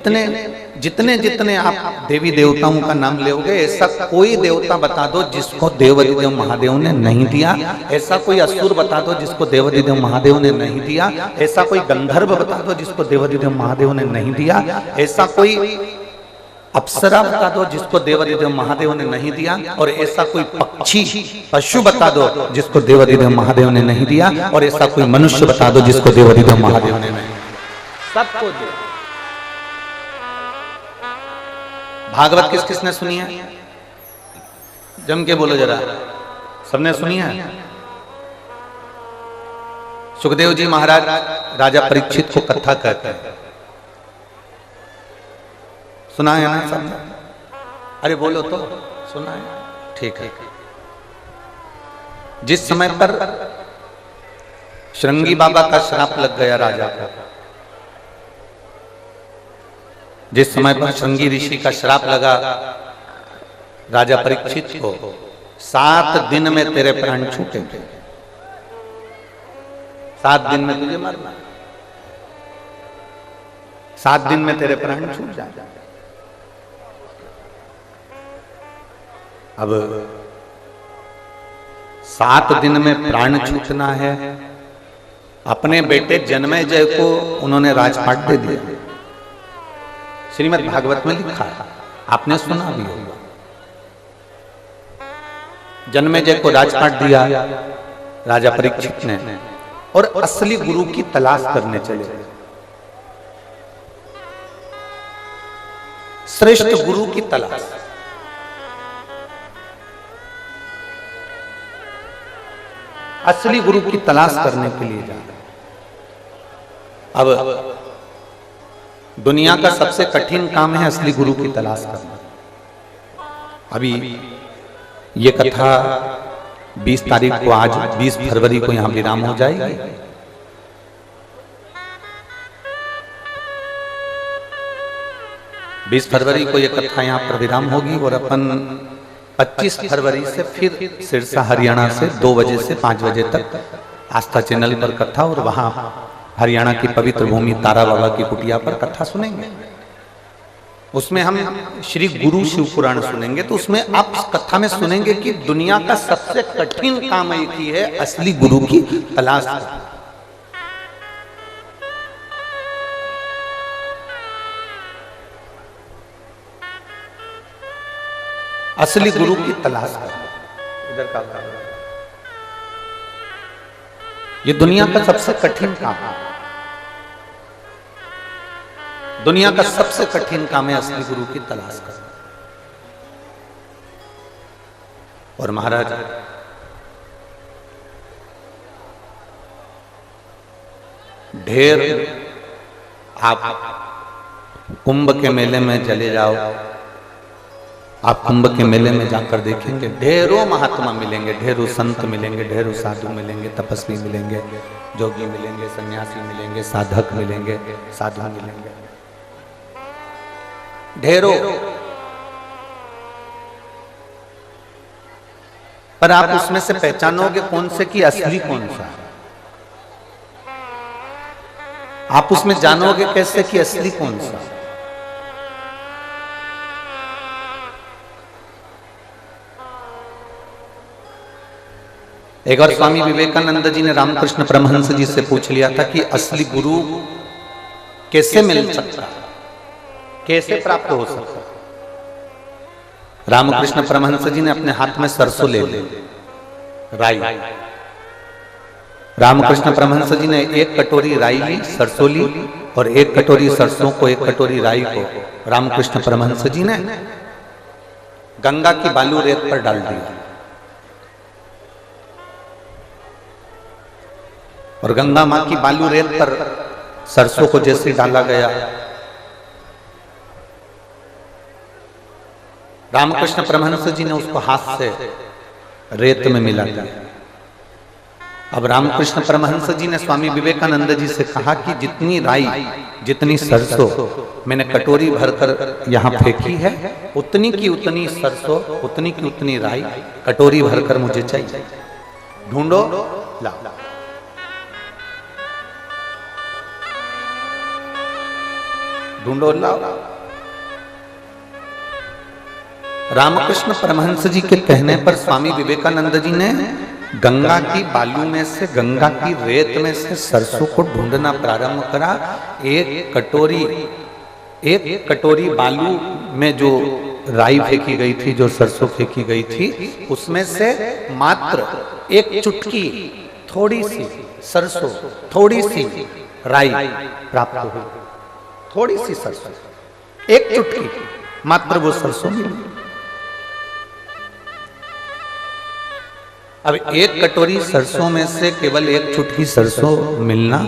जितने जितने जितने आप देवी देवताओं का नाम लोगे, ऐसा कोई देवता बता दो जिसको देवाधिदेव महादेव ने नहीं दिया। ऐसा कोई असुर बता दो जिसको देवाधिदेव महादेव ने नहीं दिया। ऐसा कोई गंधर्व बता दो जिसको देवाधिदेव महादेव ने नहीं दिया। ऐसा कोई अप्सरा बता दो जिसको देवाधिदेव महादेव ने नहीं दिया। और ऐसा कोई पक्षी पशु बता दो जिसको देवाधिदेव महादेव ने नहीं दिया। और ऐसा कोई मनुष्य बता दो जिसको देवाधिदेव महादेव ने नहीं। सबको दिया। भागवत किस किसने सुनी है? जम के बोलो जरा, सबने सुनी है? सुखदेव जी महाराज राजा परीक्षित को कथा कहते हैं, सुना है ना सबने? अरे बोलो तो, सुना है? ठीक है। जिस समय पर श्रृंगी बाबा का श्राप लग गया राजा का, जिस समय पर श्रृंगी ऋषि का श्राप लगा राजा परीक्षित को, 7 दिन में तेरे प्राण छूटेंगे, 7 दिन में तुझे मरना, 7 दिन में तेरे प्राण छूट जाएंगे। अब 7 दिन में प्राण छूटना है। अपने बेटे जन्मेजय को उन्होंने राजपाट दे दिया। श्रीमद् भागवत में लिखा है, आपने सुना भी होगा। जन्मेजय को राजपाट दिया राजा परीक्षित ने, और असली गुरु की तलाश करने चले। श्रेष्ठ गुरु की तलाश। असली गुरु की तलाश करने के लिए जा। अब दुनिया का सबसे कठिन काम है असली गुरु की तलाश करना। अभी ये कथा 20 तारीख को, आज 20 फरवरी को यहां विराम हो जाएगी। बीस फरवरी को ये कथा यहां पर विराम होगी और अपन 25 फरवरी से फिर सिरसा हरियाणा से 2 बजे से 5 बजे तक आस्था चैनल पर कथा, और वहां हरियाणा की पवित्र भूमि तारा बाबा की कुटिया पर कथा सुनेंगे। उसमें हम श्री गुरु शिव पुराण सुनेंगे। तो उसमें आप इस कथा में सुनेंगे कि दुनिया का सबसे कठिन काम एक ही है, असली गुरु की तलाश। असली गुरु की तलाश करना इधर का ये दुनिया का सबसे कठिन काम है। दुनिया का सबसे कठिन काम है असली गुरु की तलाश करना। और महाराज ढेर आप कुंभ के मेले में चले जाओ, आप कुंभ के मेले में जाकर देखेंगे ढेरों महात्मा मिलेंगे, ढेरों संत मिलेंगे, ढेरों साधु मिलेंगे, तपस्वी मिलेंगे, जोगी मिलेंगे, सन्यासी मिलेंगे, साधक मिलेंगे, साधु मिलेंगे, ढेरों। पर आप उसमें से पहचानोगे कौन से कि असली कौन सा है? आप उसमें जानोगे कैसे कि असली कौन सा? एक बार स्वामी विवेकानंद जी ने रामकृष्ण परमहंस जी से पूछ लिया था कि असली गुरु कैसे मिल सकता है, कैसे प्राप्त हो सकता है? रामकृष्ण परमहंस जी ने अपने हाथ में सरसों ले ली, राई। रामकृष्ण परमहंस जी ने 1 कटोरी राई ली, सरसों ली, और 1 कटोरी सरसों को, 1 कटोरी राई को रामकृष्ण परमहंस जी ने गंगा की बालू रेत पर डाल दिया। और गंगा मां की बालू रेत पर सरसों को जैसे डाला गया, रामकृष्ण परमहंस जी ने उसको हाथ से रेत में मिला दिया। अब रामकृष्ण परमहंस जी ने स्वामी विवेकानंद जी से कहा कि जितनी राई, जितनी सरसों मैंने कटोरी भरकर यहाँ फेंकी है, उतनी की उतनी सरसों, उतनी की उतनी राई कटोरी भरकर मुझे चाहिए। ढूंढो, लाओ। ढूंढो लाओ। रामकृष्ण परमहंस जी के कहने पर स्वामी विवेकानंद जी ने गंगा की बालू में से, गंगा की रेत में से सरसों को ढूंढना प्रारंभ करा। एक कटोरी बालू में जो राई फेंकी गई थी, जो सरसों फेंकी गई थी, उसमें से मात्र एक चुटकी थोड़ी सी सरसों, थोड़ी सी राई प्राप्त हुई। थोड़ी सी सरसों, एक चुटकी मात्र वो सरसों मिली। अब एक कटोरी सरसों में से केवल एक चुटकी सरसों मिलना,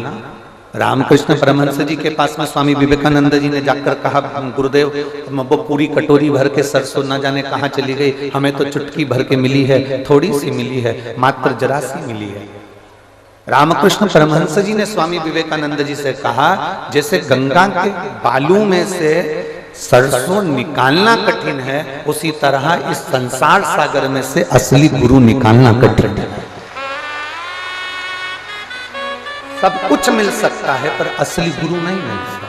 रामकृष्ण परमहंस जी के पास में स्वामी विवेकानंद जी ने जाकर कहा, गुरुदेव वो पूरी कटोरी भर के सरसों न जाने कहाँ चली गई, हमें तो चुटकी भर के मिली है, थोड़ी सी मिली है, मात्र जरा सी मिली है। रामकृष्ण परमहंस जी ने स्वामी विवेकानंद जी से कहा, जैसे गंगा के बालू में से सरसों निकालना कठिन है, उसी तरह इस संसार सागर में से असली गुरु निकालना कठिन है। सब कुछ मिल सकता है पर असली गुरु नहीं मिल सकता।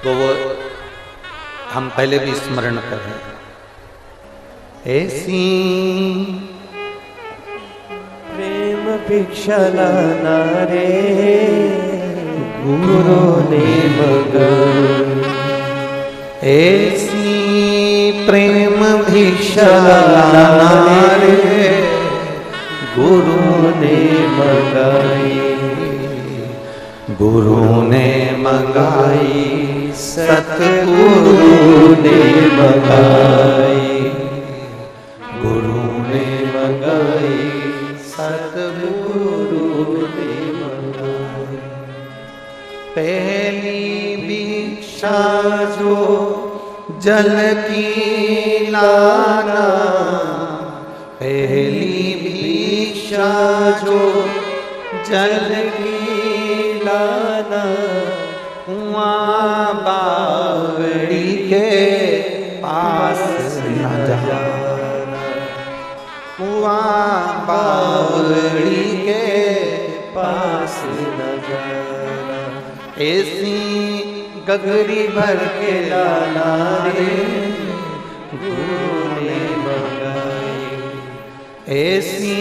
तो वो हम पहले भी स्मरण कर रहे हैं, ऐसी प्रेम भिक्षा लाना रे गुरु ने मंगाई, ऐसी प्रेम भिक्षा लाना रे गुरु ने मंगाई, गुरु ने मंगाई, सतगुरु ने मंगाई, गुरु ने मंगाई, सतगुरु ने मंगाई। पहली भिक्षा जो जल की लाना, पहली भिक्षा जो जल की लाना, कुआं बावड़ी के पास न जाना, कुआं बावड़ी के पास न जाना, ऐसी गगरी भर के लाना रे गुरु ने मंगाई, ऐसी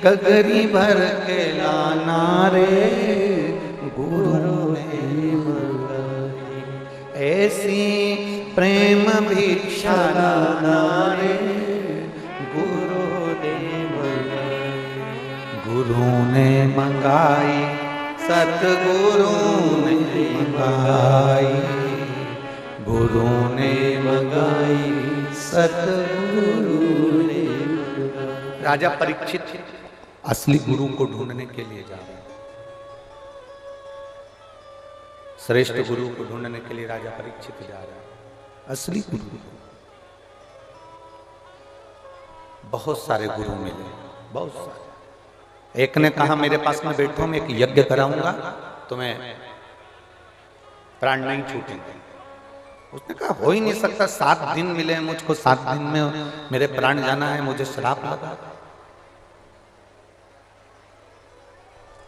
गगरी भर के लाना रे गुरु ने मंगाई, ऐसी प्रेम भिक्षा लाना रे गुरु ने मंगाई, गुरु ने मंगाई, सतगुरु ने मंगाई, गुरु ने मंगाई, सतगुरु ने मंगाई। राजा परीक्षित असली गुरु को ढूंढने के लिए जा रहे हैं। श्रेष्ठ गुरु को ढूंढने के लिए राजा परीक्षित जा रहा है। असली गुरु, बहुत सारे गुरु मिले, बहुत सारे। एक ने कहा, मेरे पास में बैठो, मैं एक यज्ञ कराऊंगा, तुम्हें प्राण नहीं छूटेंगे। उसने कहा, हो ही नहीं सकता, 7 दिन मिले मुझको, 7 दिन में मेरे प्राण जाना है, मुझे श्राप लगा।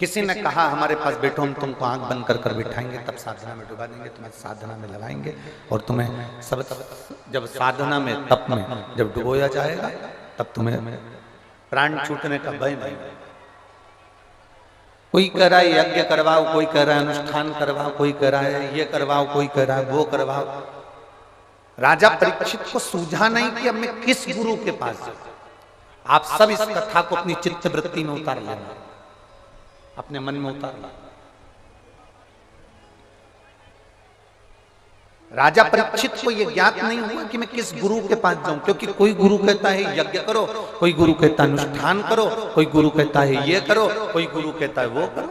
किसी ने कहा, हमारे पास बैठो, हम तुमको आंख बंद कर बिठाएंगे, तब साधना में डुबा देंगे, तुम्हें साधना में लगाएंगे और तुम्हें सब, जब साधना में, तप में जब डुबोया जाएगा, तब तुम्हें प्राण छूटने का भय नहीं। कोई कह रहा है यज्ञ करवाओ, कोई कह रहा है अनुष्ठान करवाओ, कोई कह रहा है ये करवाओ, कोई कह रहा है वो करवाओ। राजा परीक्षित को सूझा नहीं कि अब मैं किस गुरु के पास जाऊं। आप सब इस कथा को अपनी चित्त वृत्ति में उतार लेना, अपने मन में उतार लेना। राजा परीक्षित को यह ज्ञात नहीं हुआ कि मैं किस गुरु के पास जाऊं, क्योंकि कोई गुरु कहता है यज्ञ करो, कोई गुरु कहता है अनुष्ठान करो, कोई गुरु कहता है ये करो, कोई गुरु कहता है वो करो।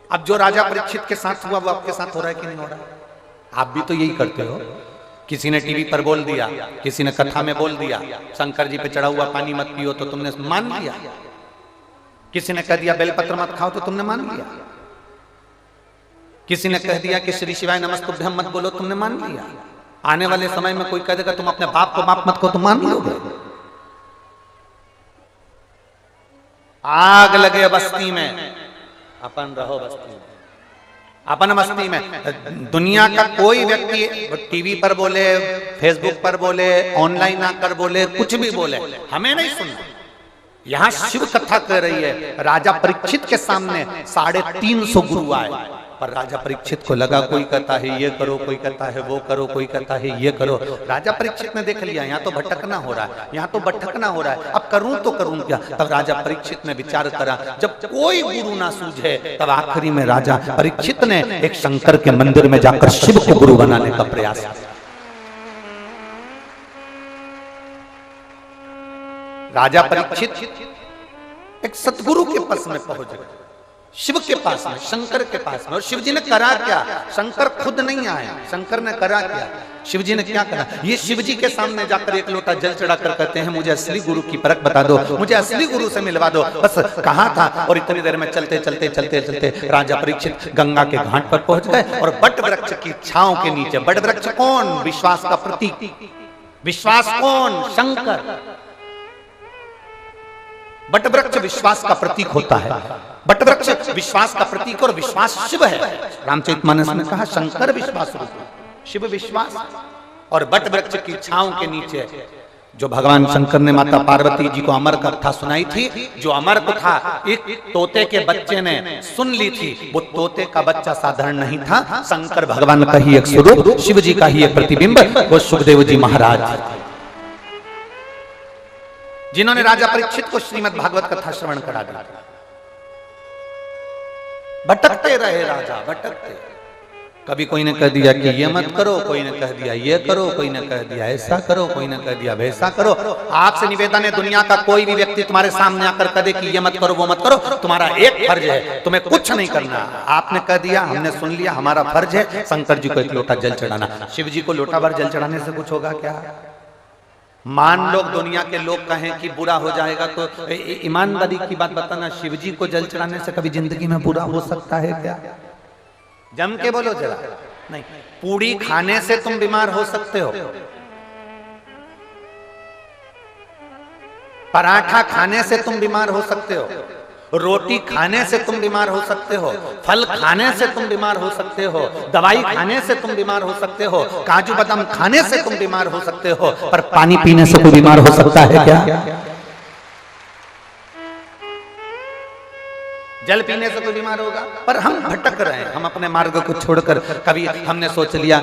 अब जो राजा परीक्षित के साथ हुआ वो आपके साथ हो रहा है कि नहीं हो रहा है? आप भी तो यही करते हो। किसी ने टीवी पर बोल दिया, किसी ने कथा में बोल दिया, शंकर जी पे चढ़ा हुआ पानी मत पियो, तो तुमने मान लिया। किसी ने कह दिया बेलपत्र मत खाओ, तो तुमने मान लिया। किसी ने कह दिया कि श्री शिवाय नमस्तुभ्यम मत बोलो, तुमने मान लिया। आने वाले समय में कोई कह देगा तुम अपने बाप को माफ मत करो, तुम मान लोगे। आग लगे बस्ती में, अपन रहो बस्ती में, अपन मस्ती में। दुनिया का कोई व्यक्ति टीवी पर बोले, फेसबुक पर बोले, ऑनलाइन आकर बोले, कुछ भी बोले, हमें नहीं सुनना। यहां शिव कथा कह रही है। राजा परीक्षित के सामने 350 गुरु आए, पर राजा परीक्षित को लगा कोई कहता है ये करो, कोई कहता है वो करो, कोई कहता है ये करो। राजा परीक्षित ने देख लिया यहाँ तो भटकना हो रहा है, यहाँ तो भटकना हो रहा है, अब करूं तो करूं क्या। तब राजा परीक्षित ने विचार करा, जब कोई गुरु ना सूझे, तब आखिरी में राजा परीक्षित ने एक शंकर के मंदिर में जाकर शिव को गुरु बनाने का प्रयास किया। राजा परीक्षित एक सतगुरु के पास में पहुंच गए, शिव के पास में, शंकर के पास में। और शिव जी ने करा क्या? शंकर खुद नहीं आए, शंकर ने करा क्या? शिव जी ने क्या करा? ये शिव जी के सामने जाकर एक लोटा जल चढ़ाकर कहते हैं मुझे असली गुरु की परख बता दो, मुझे असली गुरु से मिलवा दो। बस कहा था, और इतनी देर में चलते चलते चलते चलते राजा परीक्षित गंगा के घाट पर पहुंच गए। और बट वृक्ष की छांव के नीचे, बट वृक्ष कौन? विश्वास का प्रतीक। विश्वास कौन? शंकर। बट वृक्ष विश्वास का प्रतीक होता है। बट वृक्ष विश्वास का प्रतीक और विश्वास शिव है। रामचरितमानस में कहा शंकर विश्वास रूप, शिव विश्वास। और बट वृक्ष की छांव के नीचे जो भगवान शंकर ने माता पार्वती जी को अमर कथा सुनाई थी, जो अमर कथा एक तोते के बच्चे ने सुन ली थी, वो तोते का बच्चा साधारण नहीं था, शंकर भगवान का ही एक स्वरूप, शिव जी का ही एक प्रतिबिंब, वो सुखदेव जी महाराज, जिन्होंने राजा परीक्षित को श्रीमद् भागवत कथा श्रवण करा दी। भटकते रहे राजा, भटकते। कभी कोई ने कह दिया कि ये मत करो, कोई ने कह दिया ये करो, कोई ने कह दिया ऐसा करो, कोई ने कह दिया वैसा करो। आपसे निवेदन है, दुनिया का कोई भी व्यक्ति तुम्हारे सामने आकर कहे कि ये मत करो वो मत करो, तुम्हारा एक फर्ज है, तुम्हें कुछ नहीं करना। आपने कह दिया, हमने सुन लिया, हमारा फर्ज है शंकर जी को एक लोटा जल चढ़ाना। शिव जी को लोटा भर जल चढ़ाने से कुछ होगा क्या? मान लो दुनिया के लोग कहें कि बुरा हो जाएगा, तो ईमानदारी की बात बताना, शिव जी को जल चढ़ाने से कभी जिंदगी में बुरा हो सकता है क्या? जम के बोलो जरा। नहीं, पूड़ी खाने से तुम बीमार हो सकते हो, पराठा खाने से तुम बीमार हो सकते हो, रोटी खाने से तुम बीमार हो सकते हो, फल खाने से तुम बीमार हो सकते हो, दवाई खाने से तुम बीमार हो सकते हो, काजू बादाम खाने से तुम बीमार हो सकते हो, पर पानी पीने से कोई बीमार हो सकता है क्या? जल पीने से कोई बीमार होगा? पर हम भटक रहे हैं, हम अपने मार्ग को छोड़कर, कभी हमने सोच लिया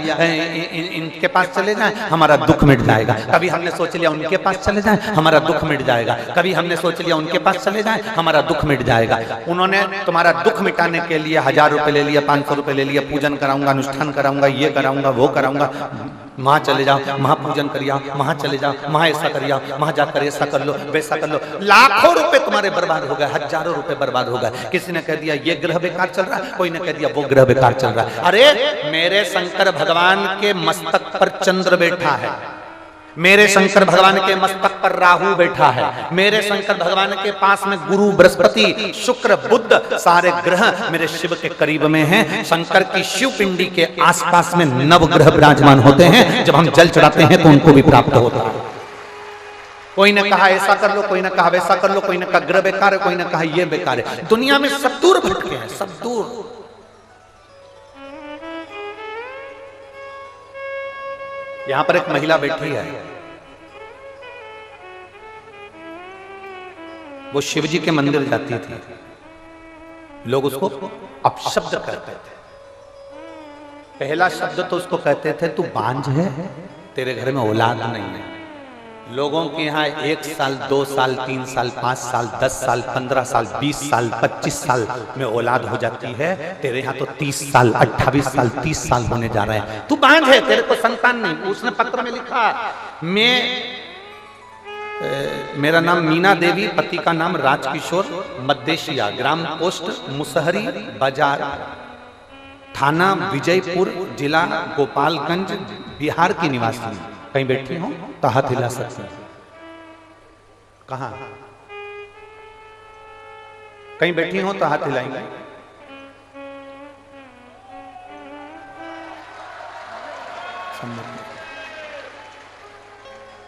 इनके पास चले जाएं हमारा दुख मिट जाएगा, कभी हमने सोच लिया उनके पास चले जाएं हमारा दुख मिट जाएगा, कभी हमने सोच लिया उनके पास चले जाएं हमारा दुख मिट जाएगा। उन्होंने तुम्हारा दुख मिटाने के लिए 1000 रुपए ले लिया, 500 रुपए ले लिया, पूजन कराऊंगा, अनुष्ठान कराऊंगा, ये कराऊंगा, वो कराऊंगा, वहां चले जाओ, वहां पूजन करिए, वहां चले जाओ, वहां ऐसा करिए, वहां जाकर ऐसा कर लो, वैसा कर लो। लाखों रुपए तुम्हारे बर्बाद हो गए, हजारों रुपए बर्बाद हो गए। किसी ने कह दिया ये ग्रह बेकार चल रहा है, कोई ने कह दिया वो ग्रह बेकार चल रहा है। अरे मेरे शंकर भगवान के मस्तक पर चंद्र बैठा है, मेरे शंकर भगवान के मस्तक पर राहु बैठा है, मेरे शंकर भगवान के पास में गुरु, बृहस्पति, शुक्र, बुध, सारे ग्रह मेरे शिव के करीब में हैं। शंकर की शिव पिंडी के आसपास में नवग्रह विराजमान होते हैं, जब हम जल चढ़ाते हैं तो उनको भी प्राप्त होता है। कोई ने कहा ऐसा कर लो, कोई ने कहा वैसा कर लो, कोई ने कहा ग्रह बेकार है, कोई ने कहा ये बेकार है। दुनिया में सब दूर भटके हैं, सब दूर। यहां पर एक महिला बैठी है, वो शिव जी के मंदिर जाती थी, लोग उसको अपशब्द करते थे। पहला शब्द तो उसको कहते थे तू बांझ है, तेरे घर में औलाद नहीं है। लोगों के यहाँ 1 साल, 2 साल, 3 साल, 5 साल, 10 साल, 15 साल, 20 साल, 25 साल में औलाद हो जाती है। तेरे यहाँ तो 30 साल, 28 साल, 30 साल होने जा रहे हैं। तू बांझ है, तेरे को संतान नहीं। उसने पत्र में लिखा, मेरा नाम मीना देवी, पति का नाम राजकिशोर, मद्देशिया, ग्राम पोस्ट मुसहरी बाजार, थाना विजयपुर, जिला गोपालगंज, बिहार की निवासी। कहीं बैठी हो तो हाथ हिला सकते हैं। कहाँ? कहीं बैठी हो तो हाथ हिलाएंगे।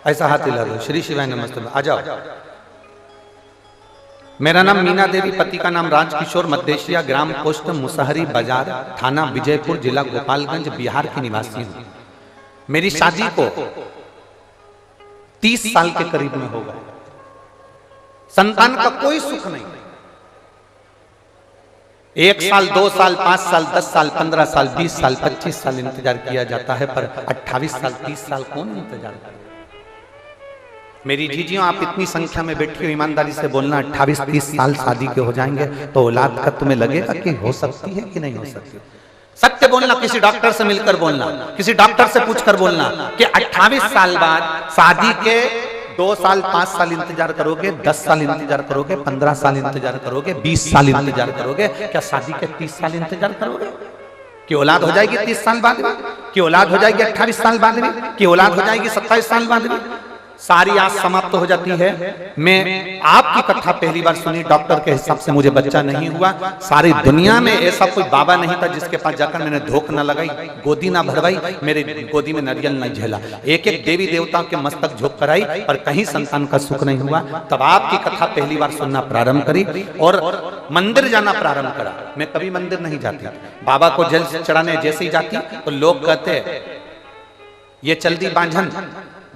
ऐसा हाथ हिला दो। श्री शिवाय नमस्ते। आ जाओ। मेरा नाम मीना देवी, पति का नाम राजकिशोर मद्देशिया, ग्राम पोस्ट मुसहरी बाजार, थाना विजयपुर, जिला गोपालगंज, बिहार की निवासी हूं। मेरी शादी को 30 साल के करीब में हो गए। संतान का कोई सुख नहीं। 1 साल, 2 साल, 5 साल, 10 साल, 15 साल, 20 साल, 25 साल इंतजार किया जाता है, पर 28 साल, 30 साल कौन इंतजार करे? मेरी जीजियों, आप इतनी संख्या में बैठी हो, ईमानदारी से बोलना, 28-30 साल शादी के हो जाएंगे तो औलाद का तुम्हें लगेगा कि हो सकती है कि नहीं हो सकती? सत्य बोलना, किसी डॉक्टर से मिलकर बोलना, किसी डॉक्टर से पूछकर बोलना कि 28 साल बाद शादी के 2 साल, 5 साल इंतजार करोगे, 10 साल इंतजार करोगे, 15 साल इंतजार करोगे, 20 साल इंतजार करोगे, क्या शादी के 30 साल इंतजार करोगे? कि औलाद हो जाएगी 30 साल बाद में, कि औलाद हो जाएगी 28 साल बाद में, कि औलाद हो जाएगी 27 साल बाद में? सारी आस समाप्त हो जाती है। मैं आपकी कथा पहली बार सुनी, डॉक्टर के हिसाब से मुझे बच्चा नहीं हुआ। सारी दुनिया में ऐसा कोई बाबा नहीं था जिसके पास जाकर मैंने धोख न लगाई, गोदी ना भरवाई, मेरे गोदी में नारियल न झेला। एक एक देवी देवताओं के मस्तक झोंक कराई, पर कहीं संतान का सुख नहीं हुआ। तब आपकी कथा पहली बार सुनना प्रारंभ करी और मंदिर जाना प्रारंभ करा। मैं कभी मंदिर नहीं जाती, बाबा को जल चढ़ाने जैसे ही जाती तो लोग कहते ये चल दी बांझन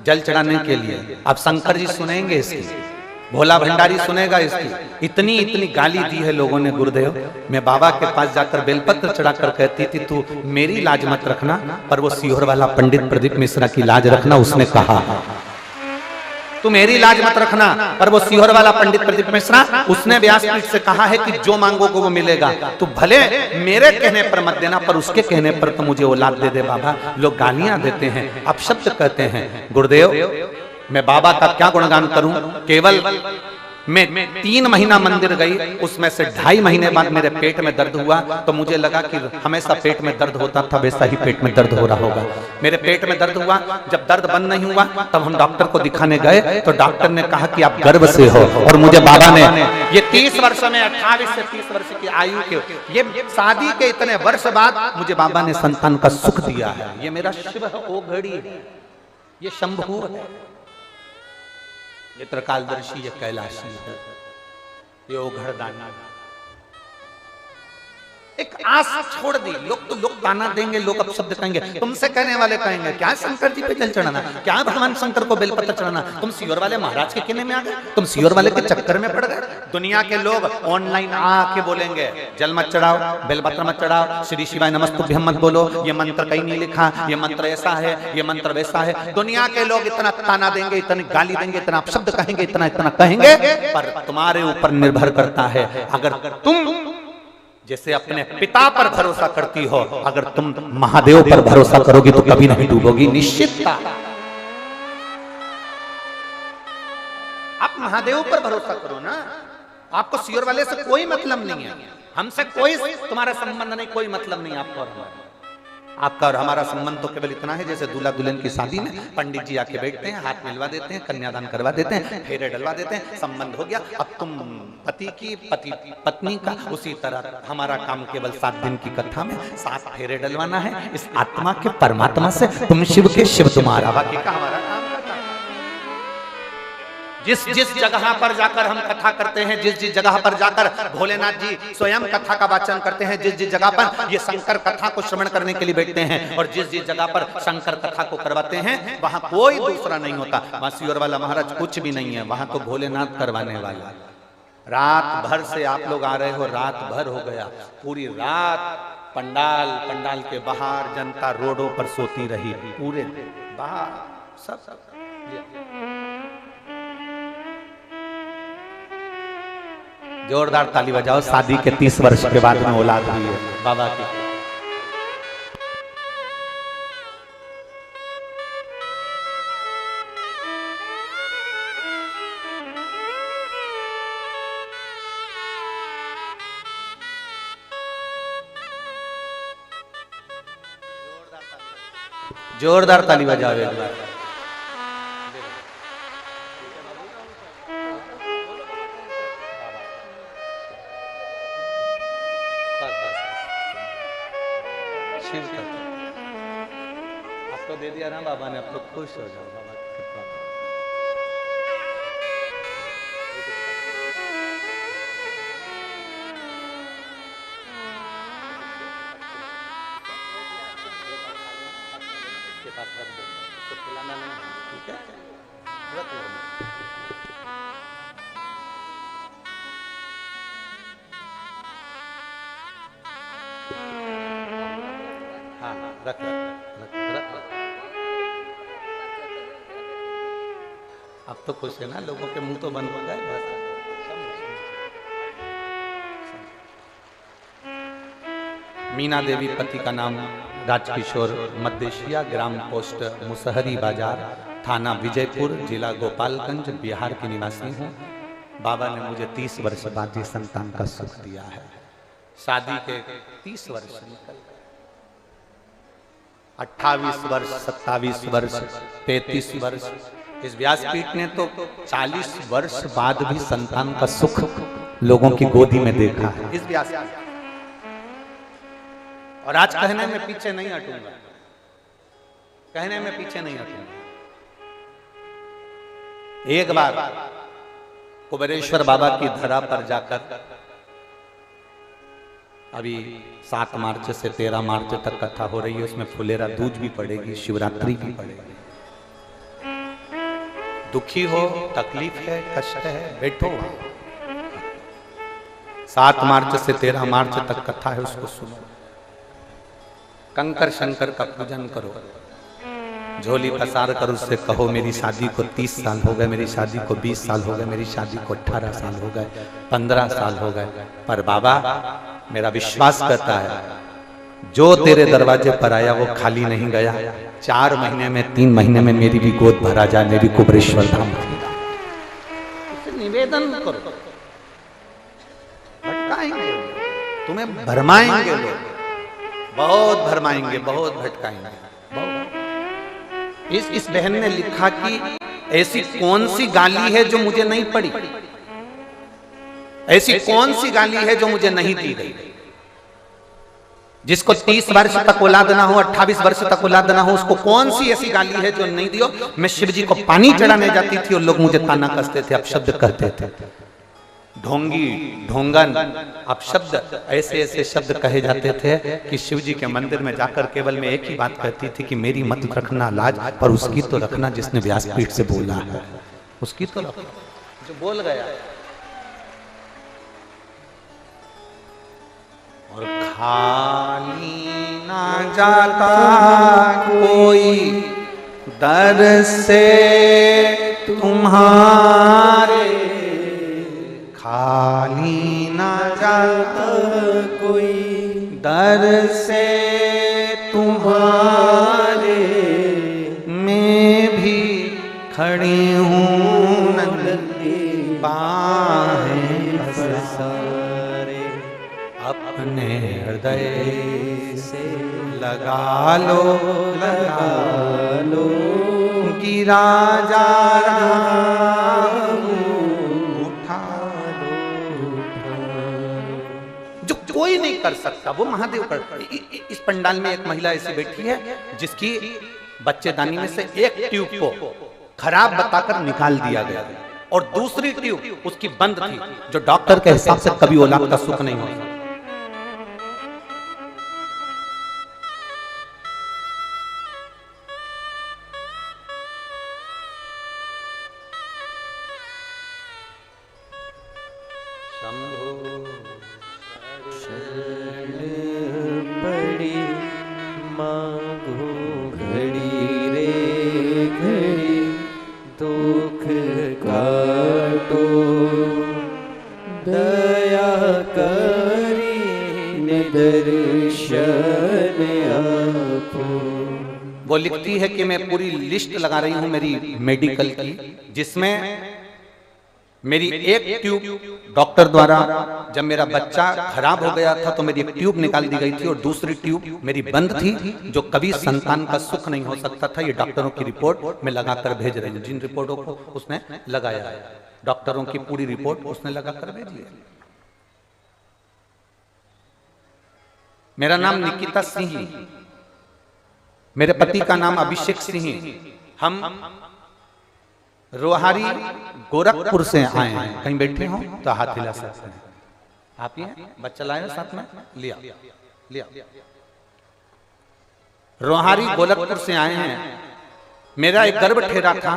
जल चढ़ाने के लिए। अब शंकर जी सुनेंगे इसकी, भोला भंडारी सुनेगा इसकी। इतनी इतनी गाली दी है लोगों ने गुरुदेव। मैं बाबा के पास जाकर बेलपत्र चढ़ाकर कहती थी तू मेरी लाज मत रखना, पर वो सीहोर वाला पंडित प्रदीप मिश्रा की लाज रखना। उसने कहा तू मेरी लाज मत रखना, पर वो सीहोर वाला पंडित प्रदीप मिश्रा, उसने व्यासपीठ से कहा है कि जो मांगोगे वो मिलेगा। तू भले मेरे कहने पर मत देना, पर उसके कहने पर तो मुझे औलाद दे दे बाबा। लोग गालियां देते हैं, अपशब्द कहते हैं। गुरुदेव, मैं बाबा का क्या गुणगान करूं? केवल मैं 3 महीना मंदिर गई, उसमें से 2.5 महीने बाद मेरे पेट में दर्द हुआ, तो मुझे लगा कि हमेशा पेट में दर्द होता था, वैसा ही पेट में दर्द हो रहा होगा। मेरे पेट में दर्द हुआ, जब दर्द बंद नहीं हुआ तब हम डॉक्टर को दिखाने गए, तो डॉक्टर ने कहा कि आप गर्भ से हो। और मुझे बाबा ने ये 30 वर्ष में 28 से 30 वर्ष की आयु के, ये शादी के इतने वर्ष बाद मुझे बाबा ने संतान का सुख दिया है। ये मेरा शिव है, ओ घड़ी है, ये शंभू है, ये त्रिकालदर्शी, ये कैलाशी है, ये ओघड़दानी। एक आस छोड़ दी। लोग तो लोग ताना देंगे, लोग अपशब्द कहेंगे, तुमसे कहने वाले कहेंगे क्या शंकर जी पे जल चढ़ाना, क्या भगवान शंकर को बेलपत्र चढ़ाना, तुम सीहोर वाले महाराज के कहने में आ गए, तुम सीहोर वाले के चक्कर में पड़ गए। दुनिया के लोग ऑनलाइन आके बोलेंगे जल मत चढ़ाओ, बेलपत्र मत चढ़ाओ, श्री शिवाय नमस्तुभ्यम मत बोलो, ये मंत्र कहीं नहीं लिखा, ये मंत्र ऐसा है, ये मंत्र वैसा है। दुनिया के लोग इतना ताना देंगे, इतनी गाली देंगे, इतना अपशब्द कहेंगे, इतना इतना कहेंगे, पर तुम्हारे ऊपर निर्भर करता है। अगर तुम जैसे अपने पिता पर भरोसा करती हो, अगर तुम महादेव पर भरोसा करोगी तो कभी नहीं डूबोगी, निश्चितता। आप महादेव पर भरोसा करो ना, आपको सीहोर वाले से कोई मतलब नहीं है, हमसे कोई तुम्हारा संबंध नहीं, कोई मतलब नहीं आपको और आपका और हमारा संबंध तो केवल इतना है, जैसे दूल्हा दुल्हन की शादी में पंडित जी आके बैठते हैं, हाथ मिलवा देते हैं, कन्यादान करवा देते हैं, फेरे डलवा देते हैं, संबंध हो गया। अब तुम पति की, पति पत्नी का, उसी तरह हमारा काम केवल 7 दिन की कथा में 7 फेरे डलवाना है इस आत्मा के परमात्मा से। तुम शिव के, शिव तुम्हारा, बाकी का हमारा काम। जिस जिस जगह पर जाकर हम कथा करते हैं, जिस जिस जगह पर जाकर भोलेनाथ जी स्वयं कथा का वाचन करते हैं, जिस जिस जगह पर ये शंकर कथा को श्रवण करने के लिए बैठते हैं, और जिस जिस जगह पर शंकर कथा को करवाते हैं, वहां कोई दूसरा नहीं होता। वहां सीहोर वाला महाराज कुछ भी नहीं है, वहां तो भोलेनाथ करवाने वाला। रात भर से आप लोग आ रहे हो, रात भर हो गया, पूरी रात पंडाल के बाहर जनता रोडों पर सोती रही, पूरे बाहर सब। जोरदार ताली बजाओ, शादी के 30 वर्ष के बाद में औलाद हुई है बाबा की। जोरदार ताली बजाओ एक बार। आपको दे दिया ना बाबा ने, आप लोग खुश हो जाओ। बाबा की कृपा। हाँ रख रख रख रख। अब तो खुश है ना, लोगों के मुंह तो बंद हो गए बस। मीना देवी, पति का नाम राजकिशोर, मध्य ग्राम पोस्ट मुसहरी बाजार, थाना विजयपुर, जिला गोपालगंज, बिहार की निवासी हूँ। बाबा ने मुझे 30 वर्ष बाद ये संतान का सुख दिया है। शादी के 30 वर्ष निकल गए, 28 वर्ष, 27 वर्ष, 33 वर्ष। इस व्यासपीठ ने तो 40 वर्ष बाद भी संतान का सुख लोगों की गोदी में देखा है इस व्यासपीठ। और आज कहने में पीछे नहीं हटूंगा, कहने में पीछे नहीं हटूंगा। एक बार कुबेरेश्वर बाबा की धरा पर जाकर, अभी 7 मार्च से 13 मार्च तक कथा हो रही है, उसमें फुलेरा दूज भी पड़ेगी, शिवरात्रि भी पड़ेगी। दुखी हो, तकलीफ है, कष्ट है, बैठो। 7 मार्च से 13 मार्च तक कथा है, उसको सुनो। कंकर शंकर का पूजन करो, झोली पसार कर उससे कहो मेरी शादी को 30 साल हो गए, मेरी शादी को 20 साल हो गए, मेरी शादी को 18 साल हो गए, 15 साल हो गए, पर बाबा मेरा विश्वास करता है जो तेरे दरवाजे पर आया वो खाली नहीं गया। 4 महीने में, 3 महीने में मेरी भी गोद भरा जाए, मेरी कुबेरेश्वर धाम। निवेदन करो, भटकाएंगे तुम्हें, भरमाएंगे लोग, बहुत भरमाएंगे, बहुत भटकाएंगे। इस बहन ने लिखा कि ऐसी कौन सी गाली है जो मुझे नहीं पड़ी, ऐसी कौन सी गाली है जो मुझे नहीं दी गई। जिसको 30 वर्ष तक औलाद ना हो, 28 वर्ष तक औलाद ना हो, उसको कौन सी ऐसी गाली है जो नहीं दियो। मैं शिव जी को पानी चढ़ाने जाती थी और लोग मुझे ताना कसते थे, अपशब्द कहते थे, ढोंगी, ढोंगन, अपशब्द, ऐसे ऐसे शब्द कहे जाते थे कि शिव जी के मंदिर में जाकर केवल मैं एक ही बात कहती थी कि मेरी मत रखना लाज, पर उसकी तो रखना जिसने व्यासपीठ से बोला है, उसकी तो रखना जो बोल गया। और खाली ना जाता कोई दर से तुम्हारे, खाली ना जाता कोई दर से तुम्हारे, मैं भी खड़ी हूँ नंदी बाहें पसारे, अपने हृदय से लगा लो, लगा लो, गिरा जा रहा कोई नहीं कर सकता, वो महादेव कर। इस पंडाल में एक महिला ऐसी बैठी है जिसकी बच्चेदानी में से एक ट्यूब को खराब बताकर निकाल दिया गया और दूसरी ट्यूब उसकी बंद थी, जो डॉक्टर के हिसाब से कभी औलाद का सुख नहीं होता। वो लिखती है कि मैं पूरी लिस्ट लगा रही हूं मेरी मेडिकल की, जिसमें मेरी एक ट्यूब डॉक्टर द्वारा जब मेरा बच्चा खराब हो गया था तो मेरी एक ट्यूब निकाल दी गई थी और दूसरी ट्यूब मेरी बंद थी, जो कभी संतान का सुख नहीं हो सकता था। ये डॉक्टरों की रिपोर्ट मैं लगाकर भेज रही हूँ। जिन रिपोर्टों को उसने लगाया है, डॉक्टरों की पूरी रिपोर्ट उसने लगाकर भेज ली। मेरा नाम निकिता सिंह, मेरे पति का नाम अभिषेक सिंह। हम रोहारी गोरखपुर से आए हैं। कहीं बैठे हो तो हाथ हिला सकते हैं। आप ही हैं? बच्चा लाए हो साथ में? लिया लिया। रोहारी गोरखपुर से आए हैं। मेरा एक गर्भ ठेरा था,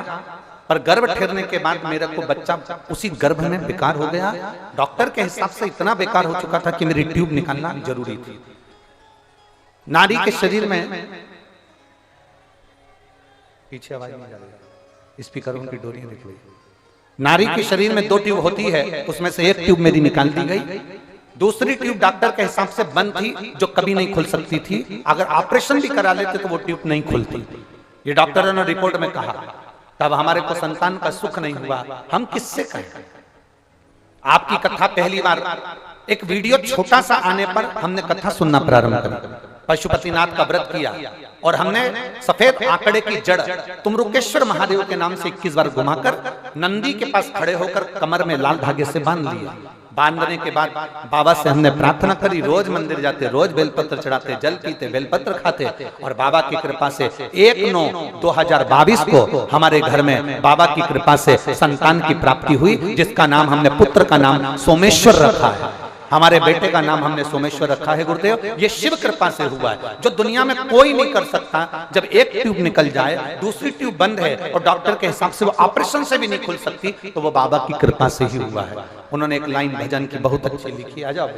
पर गर्भ ठेरने के बाद मेरे को बच्चा उसी गर्भ में बेकार हो गया। डॉक्टर के हिसाब से इतना बेकार हो चुका था कि मेरी ट्यूब निकालना जरूरी थी। नारी के शरीर में, पीछे आवाज नहीं जा रही, स्पीकरों की डोरियां निकल गई। नारी के शरीर में 2 ट्यूब होती है, उसमें से एक ट्यूब मेरी निकाल दी गई, दूसरी ट्यूब डॉक्टर के हिसाब से बंद थी, जो कभी नहीं खुल सकती थी। अगर ऑपरेशन भी करा लेते तो वो ट्यूब नहीं खुलती। ये डॉक्टरों ने रिपोर्ट में कहा। तब हमारे को संतान का सुख नहीं हुआ, हम किससे कहें? आपकी कथा पहली बार एक वीडियो छोटा सा आने पर हमने कथा सुनना प्रारंभ करी। पशुपतिनाथ का व्रत किया और हमने सफेद आंकड़े की जड़ तुमरुकेश्वर महादेव के नाम से 21 बार घुमाकर नंदी के पास खड़े होकर कमर में लाल धागे से बांध लिया। बांधने के बाद बाबा से हमने प्रार्थना करी, रोज मंदिर जाते, रोज बेलपत्र चढ़ाते, जल पीते, बेलपत्र खाते, और बाबा की कृपा से 1/9/2022 को हमारे घर में बाबा की कृपा से संतान की प्राप्ति हुई, जिसका नाम हमने, पुत्र का नाम सोमेश्वर रखा है। हमारे बेटे का नाम हमने सोमेश्वर रखा है गुरुदेव। ये शिव कृपा से हुआ है, जो दुनिया में कोई नहीं कर सकता। जब एक ट्यूब निकल जाए, दूसरी ट्यूब बंद है और डॉक्टर के हिसाब से वो ऑपरेशन से भी नहीं खुल सकती, तो वो बाबा की कृपा से ही हुआ है। उन्होंने एक लाइन भजन की बहुत अच्छी लिखी, आ जाओ,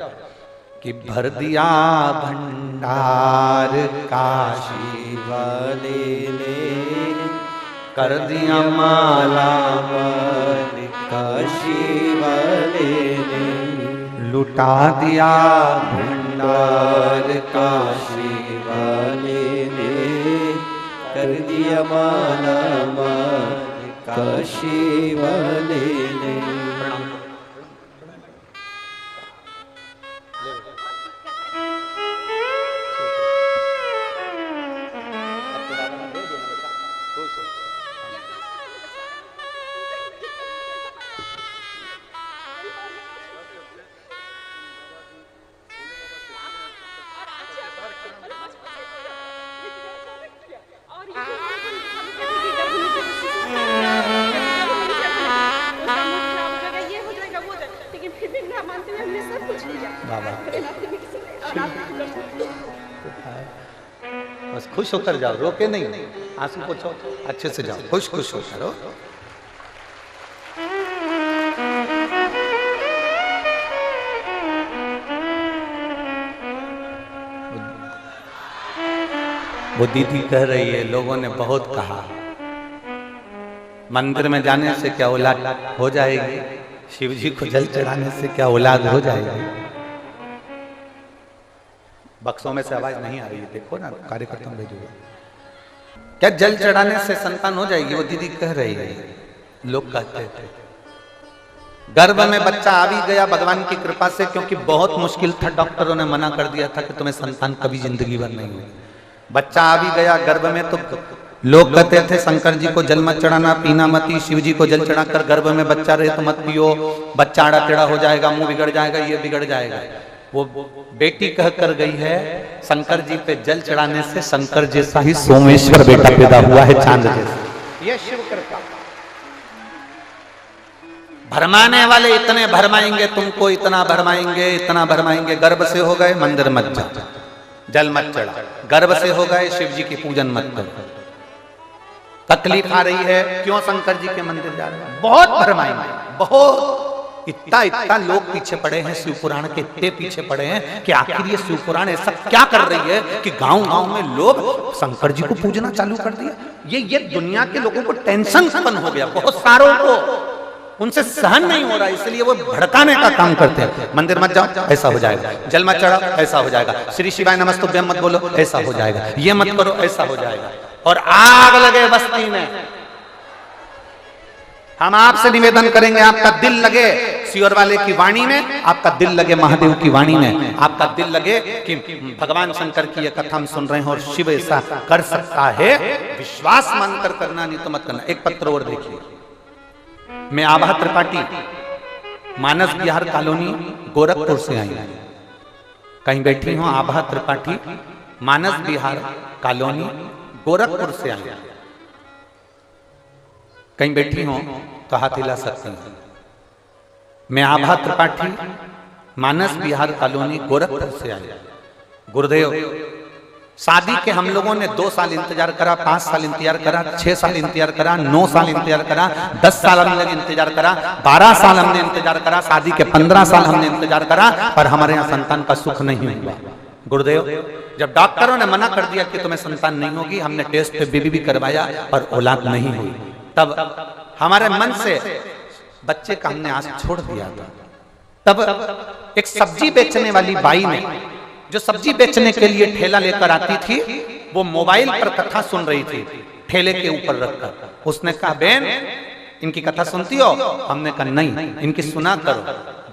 कि भर दिया भंडार काशी वाले ने, कर दिया माला माल काशी वाले ने, लुटा दिया भंडार काशी वाले ने, कर दिया माला माल काशी वाले ने। बस खुश होकर जाओ, रोके नहीं, आंसू पोछो, अच्छे से जाओ, खुश खुश होकर हो। वो दीदी कह रही है, लोगों ने बहुत कहा मंदिर में जाने से क्या औलाद हो जाएगी, शिव जी को जल चढ़ाने से क्या औलाद हो जाएगी। बक्सों में से आवाज नहीं आ रही है, देखो ना, कार्यकर्ता भेजूंगा। क्या जल चढ़ाने से संतान हो जाएगी? वो दीदी कह रही है, लोग कहते थे। गर्भ में बच्चा आ भी गया भगवान की कृपा से, क्योंकि बहुत मुश्किल था, डॉक्टरों ने मना कर दिया था कि तुम्हें संतान कभी जिंदगी भर नहीं होगी। बच्चा आ भी गया गर्भ में, तो लोग कहते थे शंकर जी को जल मत चढ़ाना, पीना मत, शिव जी को जल चढ़ाकर गर्भ में बच्चा रहे तो मत पियो, बच्चा आड़ा टेढ़ा हो जाएगा, मुंह बिगड़ जाएगा, ये बिगड़ जाएगा। वो बेटी कह कर गई है, शंकर जी पे जल चढ़ाने से शंकर जैसा ही सोमेश्वर बेटा पैदा हुआ है, चांद जैसा। ये शिव कृपा। भरमाने वाले इतने भरमाएंगे तुमको, इतना भरमाएंगे, इतना भरमाएंगे। गर्भ से हो गए मंदिर मत जाओ, जल मत चढ़ा। गर्भ से हो गए शिव जी की पूजन मत करो। तकलीफ आ रही है, क्यों शंकर जी के मंदिर जा रहे हैं? बहुत भरमाएंगे, बहुत। इतना लोग पीछे पड़े हैं शिव पुराण के, इतने पीछे पड़े हैं कि आखिर ये शिव पुराण ऐसा क्या कर रही है कि गांव-गांव में लोग शंकर जी को पूजना चालू कर दिया। ये दुनिया के लोगों को टेंशन उत्पन्न हो गया, बहुत सारों को, उनसे सहन नहीं हो रहा, इसलिए वो भड़काने का काम करते हैं। मंदिर मत जाओ, ऐसा हो जाएगा। जल मत चढ़ाओ, ऐसा हो जाएगा। श्री शिवाय नमस्तुभ्यम मत बोलो, ऐसा हो जाएगा। ये मत करो, ऐसा हो जाएगा। और आग लगे बस्ती में। हम आपसे निवेदन करेंगे, आपका दिल लगे सियोर वाले की वाणी में, आपका दिल लगे महादेव की वाणी में, आपका दिल लगे कि भगवान शंकर की ये कथा हम सुन रहे हैं और शिव ऐसा कर सकता है। विश्वास मानकर करना, नहीं तो मत करना। एक पत्र और देखिए। मैं आभा त्रिपाठी, मानस बिहार कॉलोनी, गोरखपुर से आई। कहीं बैठी हूं, आभा त्रिपाठी, मानस बिहार कॉलोनी, गोरखपुर से आई। कहीं बैठी हूं तो हाथ हिला सकती हूं। मैं आभा त्रिपाठी, मानस बिहार कॉलोनी, गोरखपुर से आई। गुरुदेव, शादी के हम लोगों ने 2 साल इंतजार करा, 5 साल इंतजार करा, 6 साल इंतजार करा, 9 साल इंतजार करा, 10 साल हमने इंतजार करा, 12 साल हमने इंतजार करा, शादी के 15 साल हमने इंतजार करा, पर हमारे यहाँ संतान का सुख नहीं हुआ। गुरुदेव, जब डॉक्टरों ने मना कर दिया कि तुम्हें संतान नहीं होगी, हमने टेस्ट पे बेबी भी करवाया और औलाद नहीं हुई, तब हमारे मन से बच्चे का हमने आस छोड़ दिया था। तब एक सब्जी बेचने वाली बाई ने, जो सब्जी बेचने के लिए ठेला लेकर आती थी, वो मोबाइल पर कथा सुन रही थी ठेले के ऊपर रखकर। उसने कहा, बहन इनकी कथा सुनती हो? हमने कहा नहीं, इनकी सुना करो,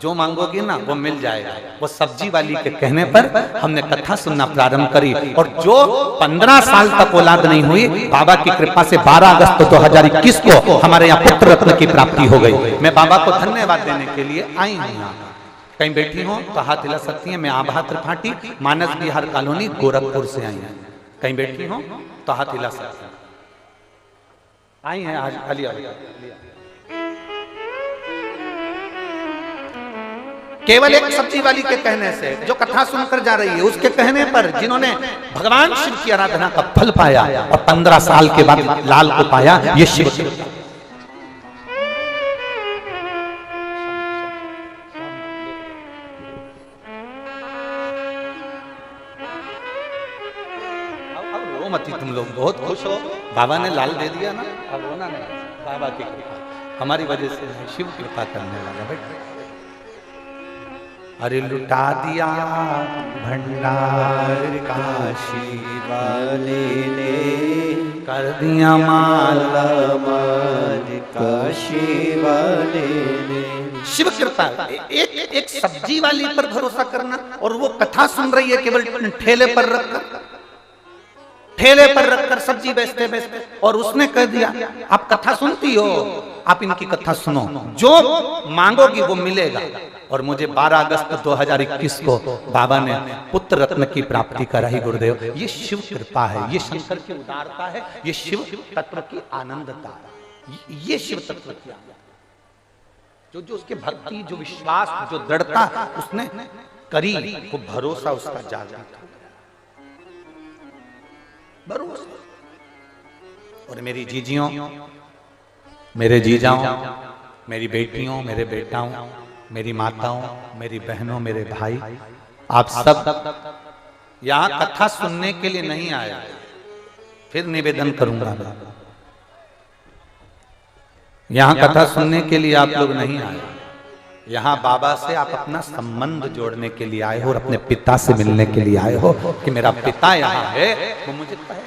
जो मांगोगी ना वो मिल जाएगा। वो सब्जी वाली के कहने पर हमने कथा सुनना प्रारंभ करी, और जो 15 साल तक औलाद नहीं हुई, बाबा की कृपा से 12 अगस्त 2021 को हमारे यहाँ पुत्र रत्न की प्राप्ति हो गई। मैं बाबा को धन्यवाद देने के लिए आई हूँ यहाँ। कहीं बैठी हो तो हाथ हिला सकती हैं। मैं आभा त्रिपाठी, मानस बिहार कॉलोनी, गोरखपुर से आई हैं। कहीं बैठी हो तो हाथ हिला सकती हैं। आई हैं आज अली। केवल एक सब्जी वाली के कहने से, जो कथा सुनकर जा रही है, उसके कहने पर जिन्होंने भगवान शिव की आराधना का फल पाया और 15 साल के बाद लाल को पाया, ये शिव। मती तुम लोग बहुत खुश हो, बाबा ने लाल दे दिया ना, अब रोना नहीं। बाबा की कृपा हमारी वजह से है, शिव कृपा करने वाला। बेटा अरे लुटा दिया भंडार काशी वाले ने कर दिया माला माल, काशी वाले ने। शिव कृपा। एक सब्जी वाली पर भरोसा करना, और वो कथा सुन रही है केवल ठेले पर रखकर सब्जी बेचते बेचते, और उसने कह दिया आप कथा सुनती हो, आप इनकी कथा सुनो, जो मांगोगी वो मिलेगा। और मुझे 12 अगस्त 2021 को बाबा ने पुत्र रत्न की प्राप्ति कराई। गुरुदेव, ये शिव कृपा है, ये शंकर की उदारता है, ये शिव तत्व की आनंदता है, ये शिव तत्व की आनंद। जो उसके भक्ति, जो विश्वास, जो दृढ़ता उसने करी, वो भरोसा उसका जागृत हो, भरोसा। और मेरी जीजियों, मेरे जीजाओं, मेरी बेटियों, मेरे बेटाओं, मेरी माताओं, मेरी बहनों, मेरे भाई, आप सब यहाँ कथा सुनने के लिए नहीं आए। फिर निवेदन करूंगा, यहाँ कथा सुनने के लिए आप लोग नहीं आए। यहाँ बाबा से आप अपना संबंध जोड़ने के लिए आए हो, और अपने पिता से मिलने के लिए आए हो कि मेरा पिता यहाँ है, वो मुझे कहेगा।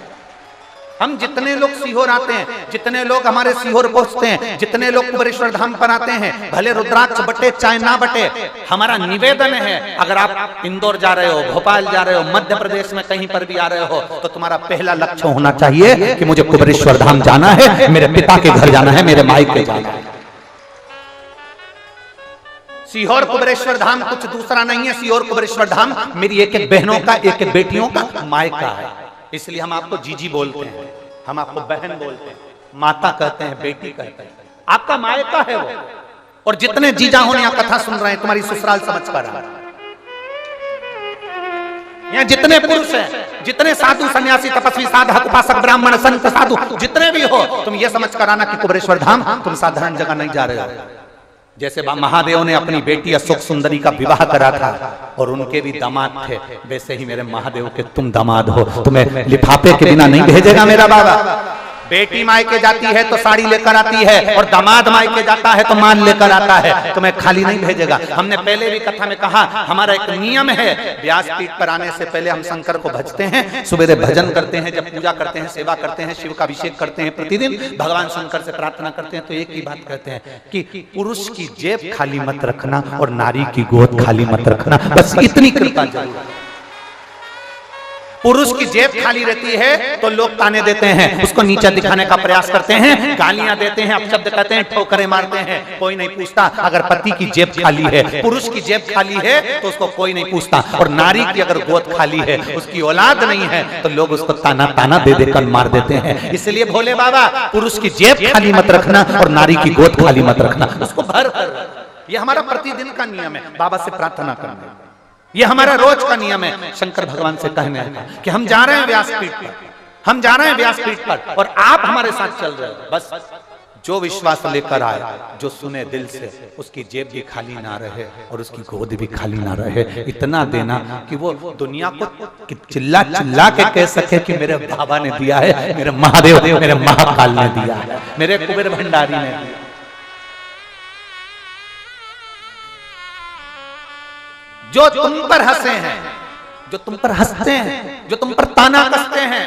हम जितने लोग सीहोर आते हैं, जितने लोग हमारे सीहोर पहुंचते हैं, जितने लोग कुबेरेश्वर धाम पर आते हैं, भले रुद्राक्ष बटे चाहे ना बटे, हमारा निवेदन है, अगर आप इंदौर जा रहे हो, भोपाल जा रहे हो, मध्य प्रदेश में कहीं पर भी आ रहे हो, तो तुम्हारा पहला लक्ष्य होना चाहिए कि मुझे कुबेरेश्वर धाम जाना है, मेरे पिता के घर जाना है, मेरे मायके जाना है। सीहोर कुबेरेश्वर धाम कुछ दूसरा नहीं है। सीहोर कुबेरेश्वर धाम मेरी एक एक बहनों का, एक एक बेटियों का मायका है। इसलिए हम आपको जीजी बोलते हैं, हम आपको बहन बोलते हैं, माता कहते हैं, बेटी कहते हैं, आपका मायका है वो। और जितने जीजा होने यहाँ कथा सुन रहे हैं, तुम्हारी ससुराल समझ कर रहा है। यहाँ जितने पुरुष हैं, जितने साधु सन्यासी तपस्वी साधक उपासक ब्राह्मण संत साधु जितने भी हो, तुम ये समझ कर आना कि कुबेरेश्वर धाम तुम साधारण जगह नहीं जा रहे हो। जैसे महादेव ने अपनी बेटी अशोक सुंदरी का विवाह करा था और उनके भी दामाद थे, वैसे ही मेरे महादेव के तुम दामाद हो। तुम्हें लिफाफे के बिना नहीं भेजेगा मेरा बाबा। बेटी मायके जाती है तो साड़ी लेकर आती है, और दामाद मायके जाता है तो माल लेकर आता है, तुम्हें खाली नहीं भेजेगा। हमने पहले भी कथा में कहा, हमारा एक नियम है, व्यासपीठ पर आने से पहले हम शंकर को भजते हैं, सुबह भजन करते हैं, जब पूजा करते हैं, सेवा करते हैं, शिव का अभिषेक करते हैं, प्रतिदिन भगवान शंकर से प्रार्थना करते हैं, तो एक ही बात कहते हैं कि पुरुष की जेब खाली मत रखना और नारी की गोद खाली मत रखना, बस इतनी कृपा जरूर। पुरुष की जेब खाली रहती है तो लोग ताने देते हैं, उसको नीचा दिखाने का प्रयास करते हैं, गालियां देते हैं, अपशब्द कहते हैं, ठोकरें मारते हैं, कोई नहीं पूछता। अगर पति की जेब खाली है, पुरुष की जेब खाली है, तो उसको कोई नहीं पूछता। और नारी की अगर गोद खाली है, उसकी औलाद नहीं है, तो लोग उसको ताना ताना दे देकर मार देते हैं। इसलिए भोले बाबा, पुरुष की जेब खाली मत रखना और नारी की गोद खाली मत रखना, उसको भर कर। यह हमारा प्रतिदिन का नियम है, बाबा से प्रार्थना करना, ये हमारा रोज का नियम है। शंकर भगवान से कहने कि हम जा रहे हैं व्यासपीठ पर, हम जा रहे हैं व्यासपीठ पर, और आप हमारे साथ चल रहे हो। बस जो विश्वास लेकर आए, जो सुने दिल से, उसकी जेब भी खाली ना रहे और उसकी गोद भी खाली ना रहे। इतना देना कि वो दुनिया को चिल्ला चिल्ला के कह सके कि मेरे बाबा ने दिया है, मेरे महादेव, मेरे महाकाल ने दिया है, मेरे कुबेर भंडारी ने दिया। जो तुम पर हंसे हैं, जो तुम पर हंसते हैं, जो तुम पर ताना कसते हैं,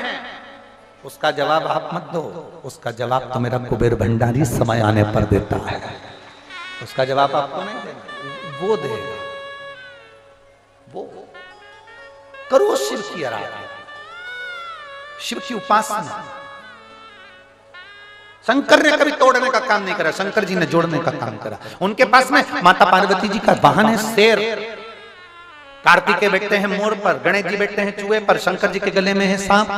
उसका जवाब आप मत दो। उसका जवाब तो मेरा कुबेर भंडारी समय आने पर देता है। उसका जवाब आपको नहीं देना, वो देगा। वो करो शिव की आराधना, शिव की उपासना। शंकर ने कभी तोड़ने का काम नहीं करा, शंकर जी ने जोड़ने का काम करा। उनके पास में माता पार्वती जी का वाहन है शेर, कार्तिकेय बैठते हैं मोर पर, गणेश जी बैठते हैं चूहे पर, शंकर जी के गले में है सांप,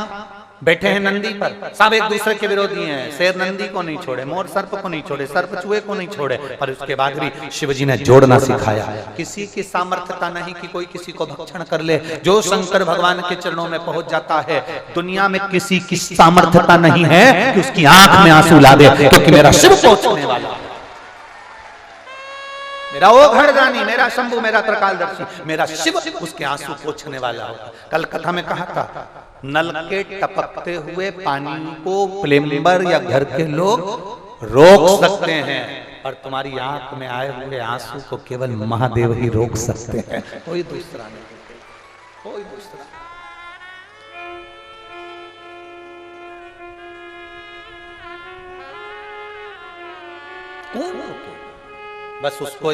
बैठे हैं नंदी पर। सब एक दूसरे के विरोधी हैं। शेर नंदी को नहीं छोड़े, मोर सर्प को नहीं छोड़े, सर्प चूहे को नहीं छोड़े, पर उसके बाद भी शिवजी ने जोड़ना सिखाया। किसी की सामर्थ्यता नहीं कि कोई किसी को भक्षण कर ले। जो शंकर भगवान के चरणों में पहुंच जाता है, दुनिया में किसी की सामर्थ्यता नहीं है कि उसकी आंख में आंसू ला दे, क्योंकि मेरा शिव पहुंचने वाला, मेरा ओ घड़दानी, मेरा शंभु, मेरा त्रिकालदर्शी, मेरा शिव उसके आंसू पोंछने वाला होगा। कल कथा में कहा था, नल के टपकते हुए पानी को प्लम्बर या घर के लोग रोक सकते हैं, और तुम्हारी आंख में आए हुए आंसू को केवल महादेव ही रोक सकते हैं, कोई दूसरा नहीं, कोई दूसरा। बस उसको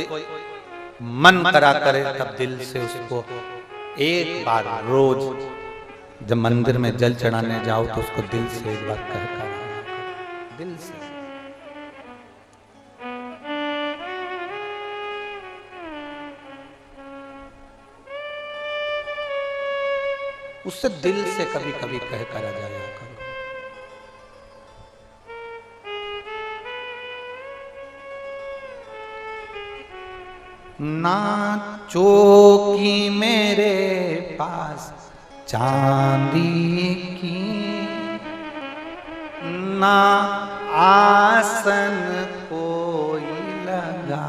मन करा करे, तब दिल से उसको एक बार रोज जब मंदिर में जल चढ़ाने जाओ तो उसको दिल से एक बार कह कर, दिल से। उससे दिल से कभी कभी कह कर आ जाया करो। ना चौकी मेरे पास चांदी की, ना आसन कोई लगा,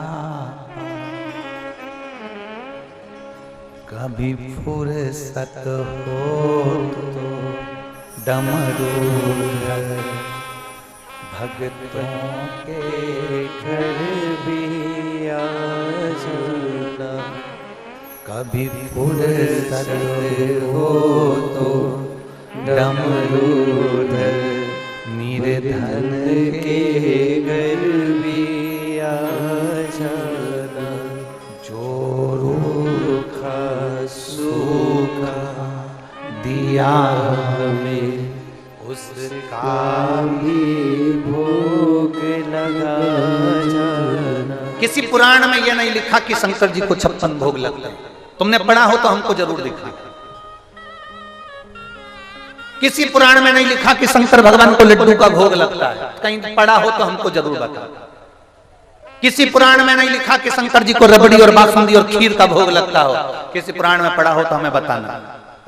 कभी फुर्सत हो तो डमरू भगतों के घर भी आ जाना, कभी फुर्सत हो तो डमरूधर निर्धन के घर भी आ जाना, जो रूखा सूखा दिया हमें उसका भी भोग लगा जाना। किसी पुराण में यह नहीं लिखा कि शंकर जी को 56 भोग लगते। तुमने पढ़ा हो तो हमको जरूर दिखा। किसी पुराण में नहीं लिखा कि शंकर भगवान को लड्डू का भोग लगता है, कहीं पढ़ा हो तो हमको जरूर बता। किसी पुराण में नहीं लिखा कि शंकर जी को रबड़ी और बासुंदी और खीर का भोग लगता हो, किसी पुराण में पढ़ा हो तो हमें बताना।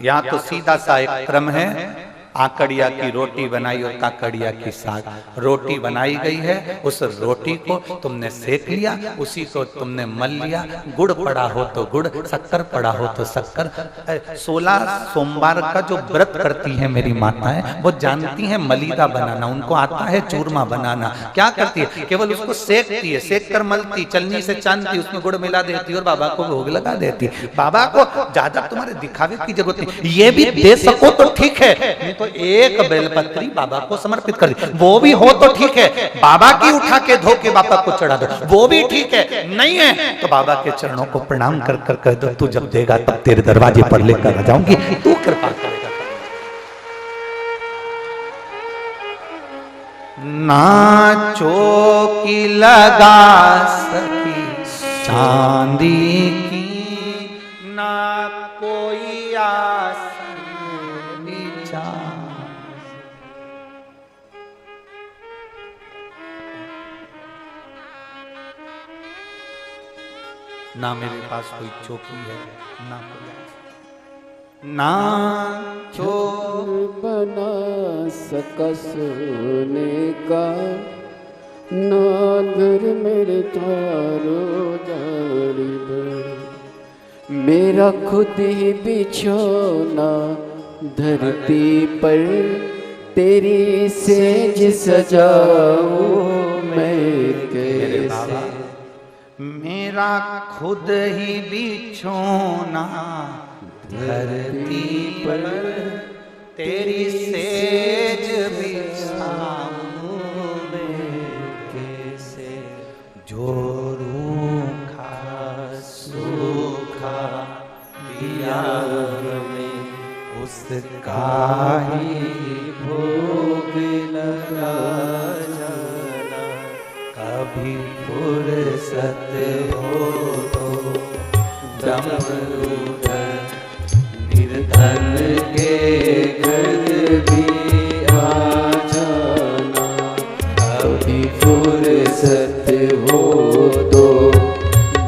यहाँ तो सीधा सा एक क्रम है, आकड़िया की रोटी बनाई और काकड़िया की साग। रोटी बनाई गई है, उस रोटी को तुमने सेक लिया, उसी को तुमने मल लिया। गुड़ पड़ा हो तो गुड़, शक्कर पड़ा हो तो शक्कर। 16 सोमवार का जो व्रत करती है मेरी माताएं, वो जानती हैं मलीदा बनाना, उनको आता है चूरमा बनाना। क्या करती है? केवल उसको सेकती है, सेक कर मलती, चलनी से चांदती, उसमें गुड़ मिला देती और बाबा को भोग लगा देती। बाबा को ज्यादा तुम्हारे दिखावे की जरूरत नहीं, ये भी दे सको तो ठीक है, नहीं तो एक बेलपत्री बाबा को समर्पित कर दी, वो भी हो तो ठीक है। बाबा की उठा के धो के बाबा को चढ़ा दो, वो भी ठीक है। नहीं है तो बाबा के चरणों को प्रणाम कर कर कह दो, तू जब देगा तब तेरे दरवाजे पर लेकर आ जाऊंगी, तू कृपा करेगा। ना चौकी लगा सकी चांदी की, ना कोई आसन विचार, ना मेरे पास कोई चौकी है, ना कोई, ना चोर बना सका सोने का, नागर मेरे तारो दाड़ी बड़ी, मेरा खुद ही बिछौना धरती पर तेरी सेज सजाऊं मैं कैसे। मेरा खुद ही बिछोना धरती पर तेरी सेज बिछाऊं मैं कैसे। जो रूखा सूखा दिया हमें उसका ही भोग लगा जाना। कभी फुर्सत हो तो डमरू निर्धन के घर भी आ जाना। कभी फुर्सत हो तो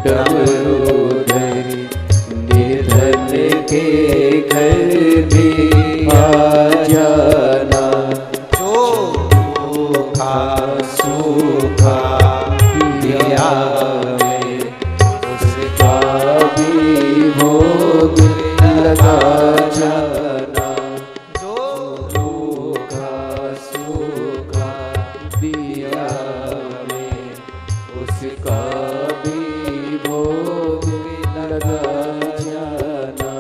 डमरूधरी निर्धन के घर भी आ जाना। जो सूखा सूखा दिया में उसका भी भोग लगा जाना। जो सूखा सूखा दिया में उसका भी भोग लगा जाना।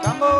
शंभो।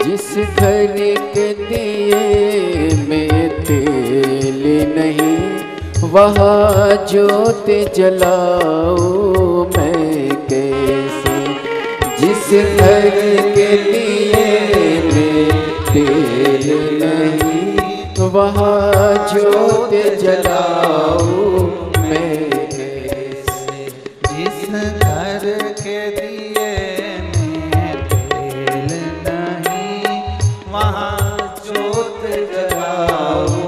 जिस घर के दिए में तेल नहीं वहाँ जोत जलाऊं मैं कैसे। जिस घर के दिए में तेल नहीं वहाँ जोत जलाऊं मैं कैसे। जिस घर के दिए में तेल नहीं वहाँ जोत जलाऊं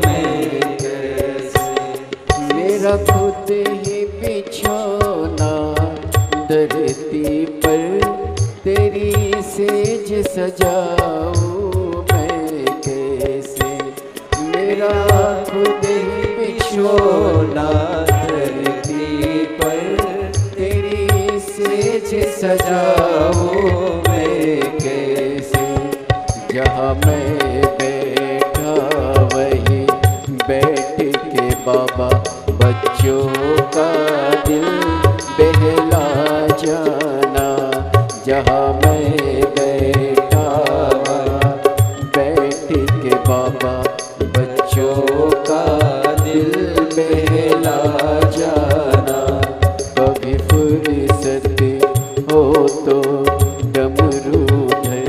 मैं कैसे। मेरा खुद ही बिछौना धरती पर तेरी सेज सजाऊं मैं कैसे। मेरा खुद ही बिछौना धरती पर तेरी सेज सजाऊं मैं कैसे। जहाँ मैं बैठा वहीं बैठ के बाबा बच्चों का दिल बहला जाना। जहाँ मैं बैठा बैठ के बाबा बच्चों का दिल बहला जाना। कभी फुर्सत हो तो डमरू धर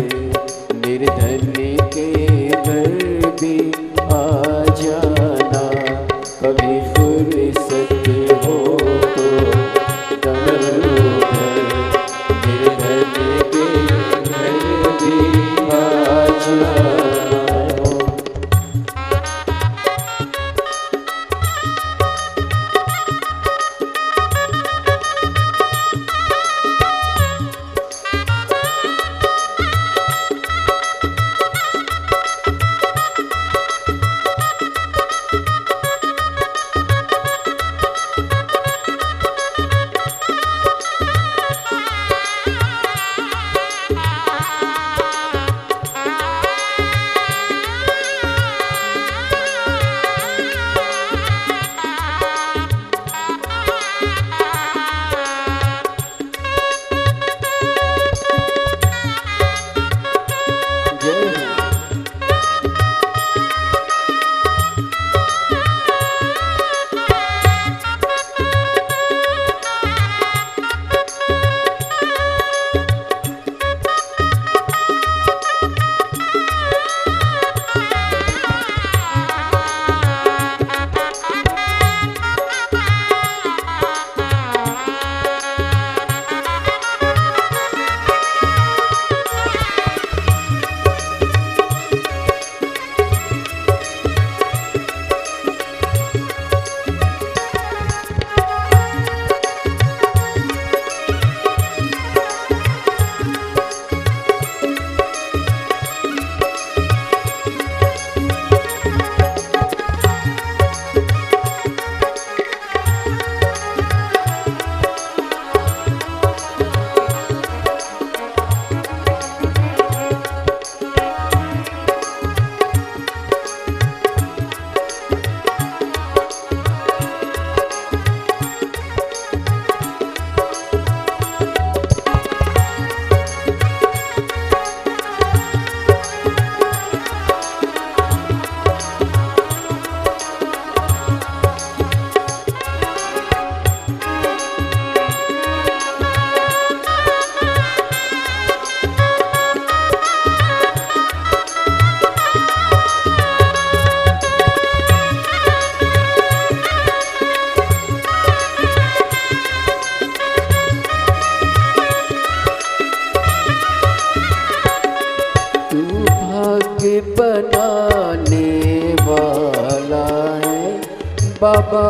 बाबा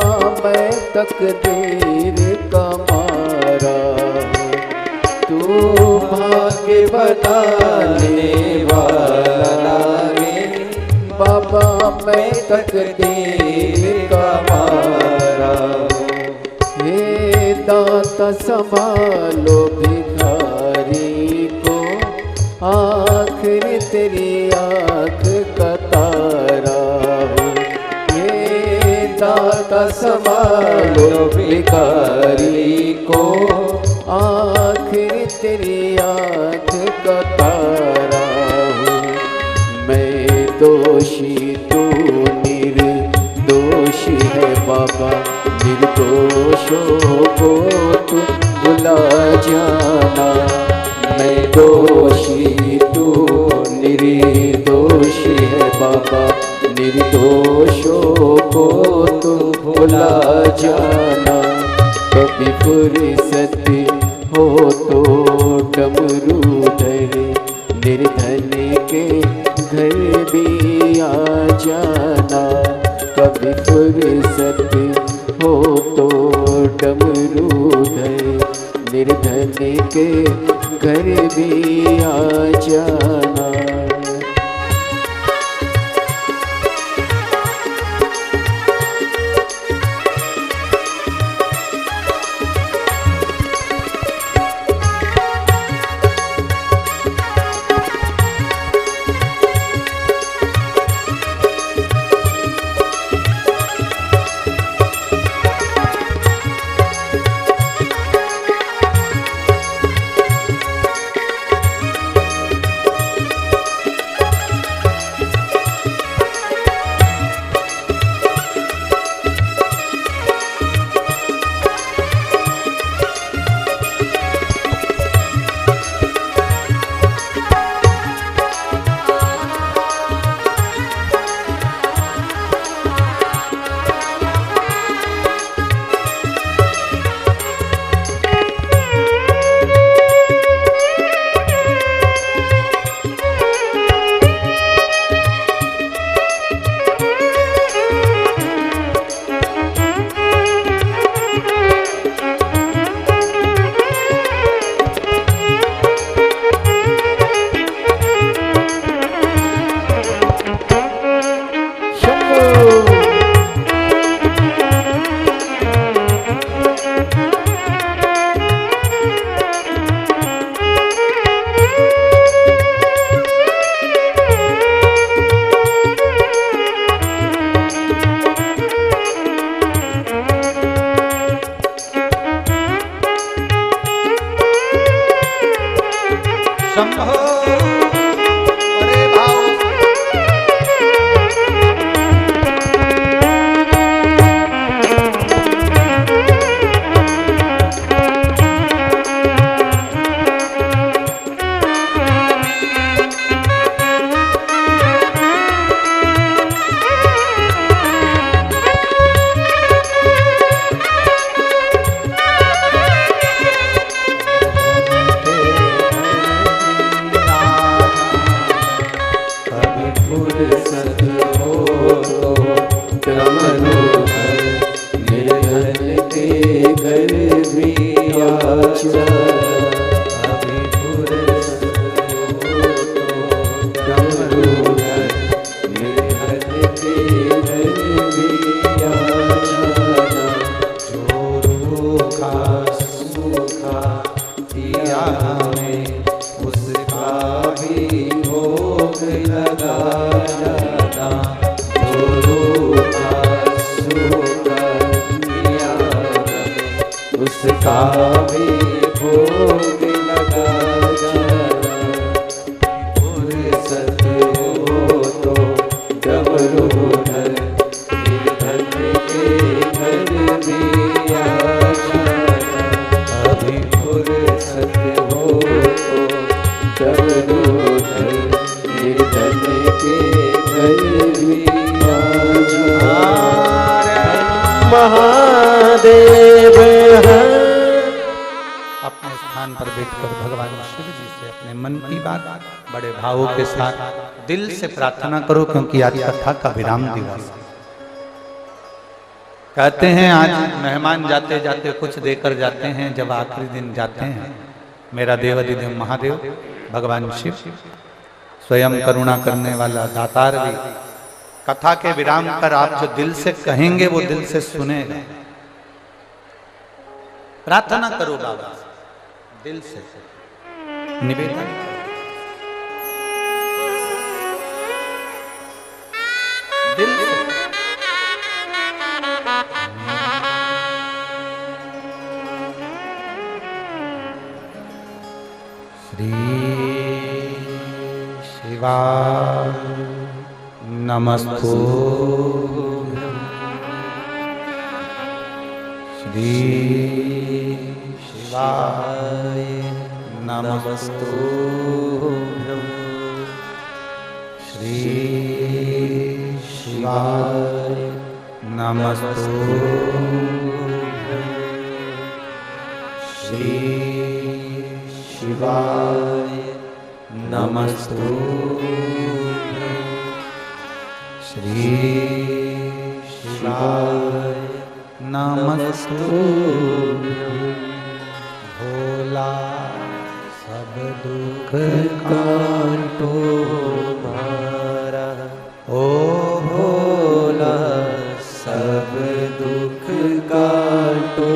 मैं तकदीर का मारा हूँ, तू भाग्य बनाने वाला रे। बाबा मैं तकदीर का मारा हूँ, हे दाता संभालो भिखारी को, आखिर तेरी आँख का तारा हूँ। हे दाता संभालो भिखारी को, आखिर तेरी आँख का तारा हूँ। मैं दोषी तू निर्दोषी है बाबा, निर्दोषों को तू भुला जाना। मैं दोषी तू निर्दोषी है बाबा, निर्दोषों को तू भुला जाना। कभी फुर्सत हो तो डमरू धरे, निर्धन के घर भी आ जाना। कभी फुर्सत हो तो डमरू धरे, निर्धन के घर भी आ जाना। महादेव अपने स्थान पर बैठकर भगवान शिव जी से अपने मन की बात बड़े भावों के साथ दिल से प्रार्थना करो, क्योंकि आज कथा का विराम दिवस है। कहते हैं आज मेहमान जाते जाते कुछ देकर जाते हैं, जब आखिरी दिन जाते हैं मेरा देवाधिदेव महादेव भगवान शिव स्वयं करुणा करने वाला दातार भी कथा के विराम पर आप जो दिल से कहेंगे वो दिल से सुनेगा। प्रार्थना करो बाबा दिल से, निवेदन दिल से। श्री शिवाय नमस्तु, श्री शिवाय नमस्तु, श्री शिवाय नमस्तु, श्री शिवाय नमस्तु, श्री शिवाय नमस्तु। भोला सब दुख काटो मारा, ओ भोला सब दुख काटो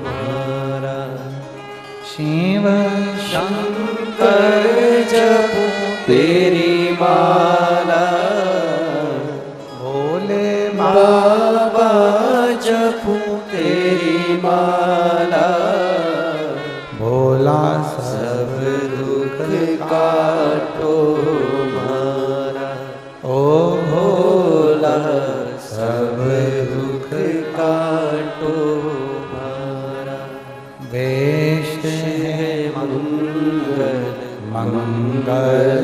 मारा। शिव शंकर जपो तेरी माला, भोले बाबा जपो तेरी माला। भोला सब दुख काटो मारा, ओ भोला सब दुख काटो मारा। वेश है मंगल मंगलकारी,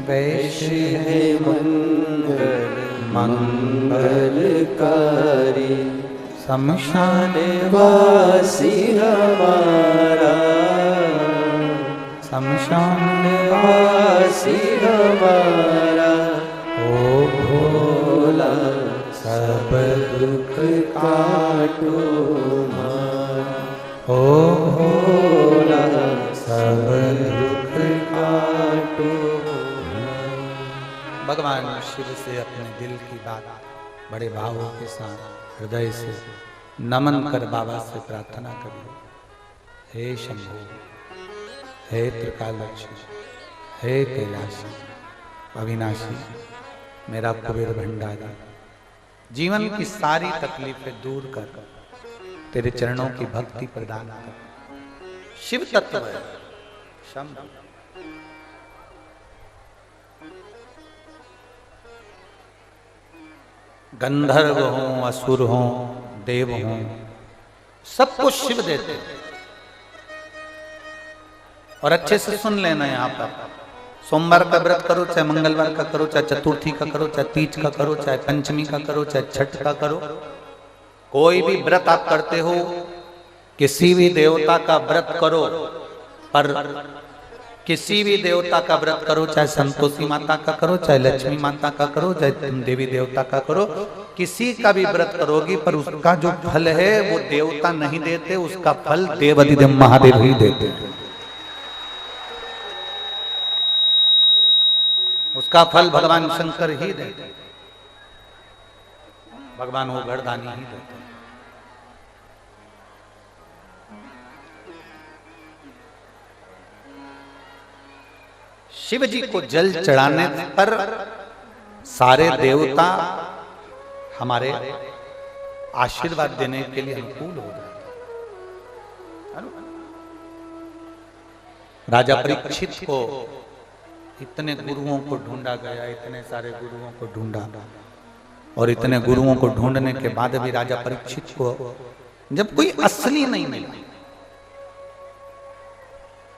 वेश है मंगल मंगलकारी। शमशान वासी हमारा, शमशान वासी हमारा। ओ भोला सब दुख काटो मारा, ओ भोला सब दुख काटो मारा। भगवान शिव से अपने दिल की बात बड़े भावों के साथ हृदय से नमन कर बाबा से प्रार्थना करिए। हे शंभु, हे त्रिकालक्ष, हे कैलाशी, अविनाशी, मेरा कुबेर भंडारी, जीवन की सारी तकलीफें दूर कर तेरे चरणों की भक्ति प्रदान कर। शिव तत्व है शंभु। गंधर्व हों, असुर हों, देव हों, सब कुछ शिव देते। और अच्छे से सुन लेना, यहाँ पर सोमवार का व्रत करो, चाहे मंगलवार का करो, चाहे चतुर्थी का करो, चाहे तीज का करो, चाहे पंचमी का करो, चाहे छठ का करो, कोई भी व्रत आप करते हो, किसी भी देवता का व्रत करो, पर किसी भी देवता का व्रत करो, चाहे संतोषी माता का करो, चाहे लक्ष्मी माता का करो, चाहे देवी देवता का करो, किसी का भी व्रत करोगी, पर उसका जो फल है वो देवता नहीं देते, उसका फल देवाधिदेव महादेव ही देते। उसका फल भगवान शंकर ही देते, भगवान वो घरदानी ही देते। शिव जी को जल चढ़ाने पर सारे देवता हमारे आशीर्वाद देने के लिए अनुकूल हो जाते। राजा परीक्षित को इतने गुरुओं को ढूंढा गया, इतने सारे गुरुओं को ढूंढा, और इतने गुरुओं को ढूंढने के बाद भी राजा परीक्षित को जब कोई असली नहीं मिला,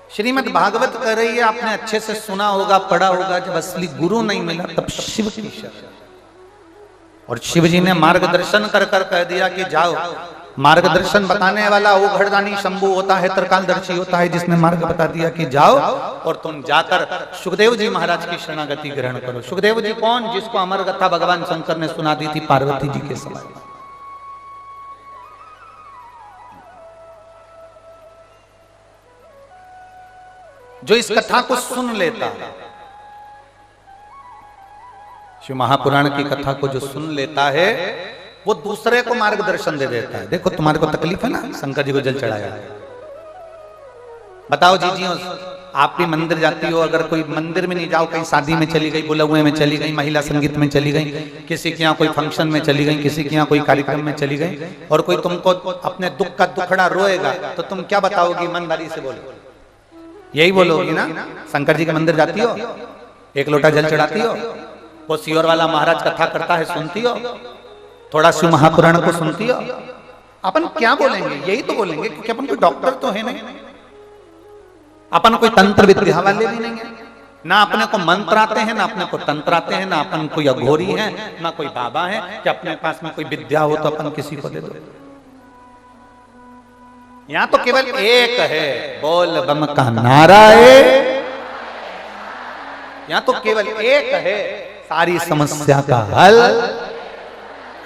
श्रीमद् भागवत कह रही है, आपने अच्छे से सुना होगा, पढ़ा होगा, जब असली गुरु नहीं मिला तब शिव की शरण, और शिव जी ने मार्गदर्शन कर कर कह दिया कि जाओ मार्गदर्शन बताने वाला वो घड़दानी शंभु होता है, त्रिकालदर्शी होता है, जिसने मार्ग बता दिया कि जाओ और तुम जाकर सुखदेव जी महाराज की शरणागति ग्रहण करो। सुखदेव जी कौन? जिसको अमर कथा भगवान शंकर ने सुना दी थी पार्वती जी के समय। जो इस कथा को सुन लेता है, शिव महापुराण की कथा को जो सुन लेता है, वो दूसरे को मार्गदर्शन दे देता है। देखो तुम्हारे को तकलीफ है ना, शंकर जी को जल चढ़ाया, बताओ जीजियों, आप भी मंदिर जाती हो, अगर कोई मंदिर में नहीं जाओ, कहीं शादी में चली गई, बुलौए में चली गई, महिला संगीत में चली गई, किसी के यहाँ कोई फंक्शन में चली गई, किसी के यहाँ कोई कार्यक्रम में चली गई, और कोई तुमको अपने दुख का दुखड़ा रोएगा, तो तुम क्या बताओगी? ईमानदारी से बोलो, यही बोलोगी ना? शंकर जी के मंदिर जाती हो, एक लोटा जल चढ़ाती हो, वो सियोर वाला महाराज कथा करता है सुनती हो, थोड़ा शिव महापुराण को सुनती हो, अपन क्या बोलेंगे? यही तो बोलेंगे, क्योंकि अपन कोई डॉक्टर तो है नहीं, अपन कोई तंत्र विद्या वाले भी नहीं है, ना अपने को मंत्र आते हैं, ना अपने को तंत्र आते हैं, ना अपन कोई अघोरी है, ना कोई बाबा है कि अपने पास में कोई विद्या हो तो अपन किसी को दे दो। यहां तो केवल एक है, बोल बम का नारा है, यहां तो केवल एक है, सारी समस्या का हल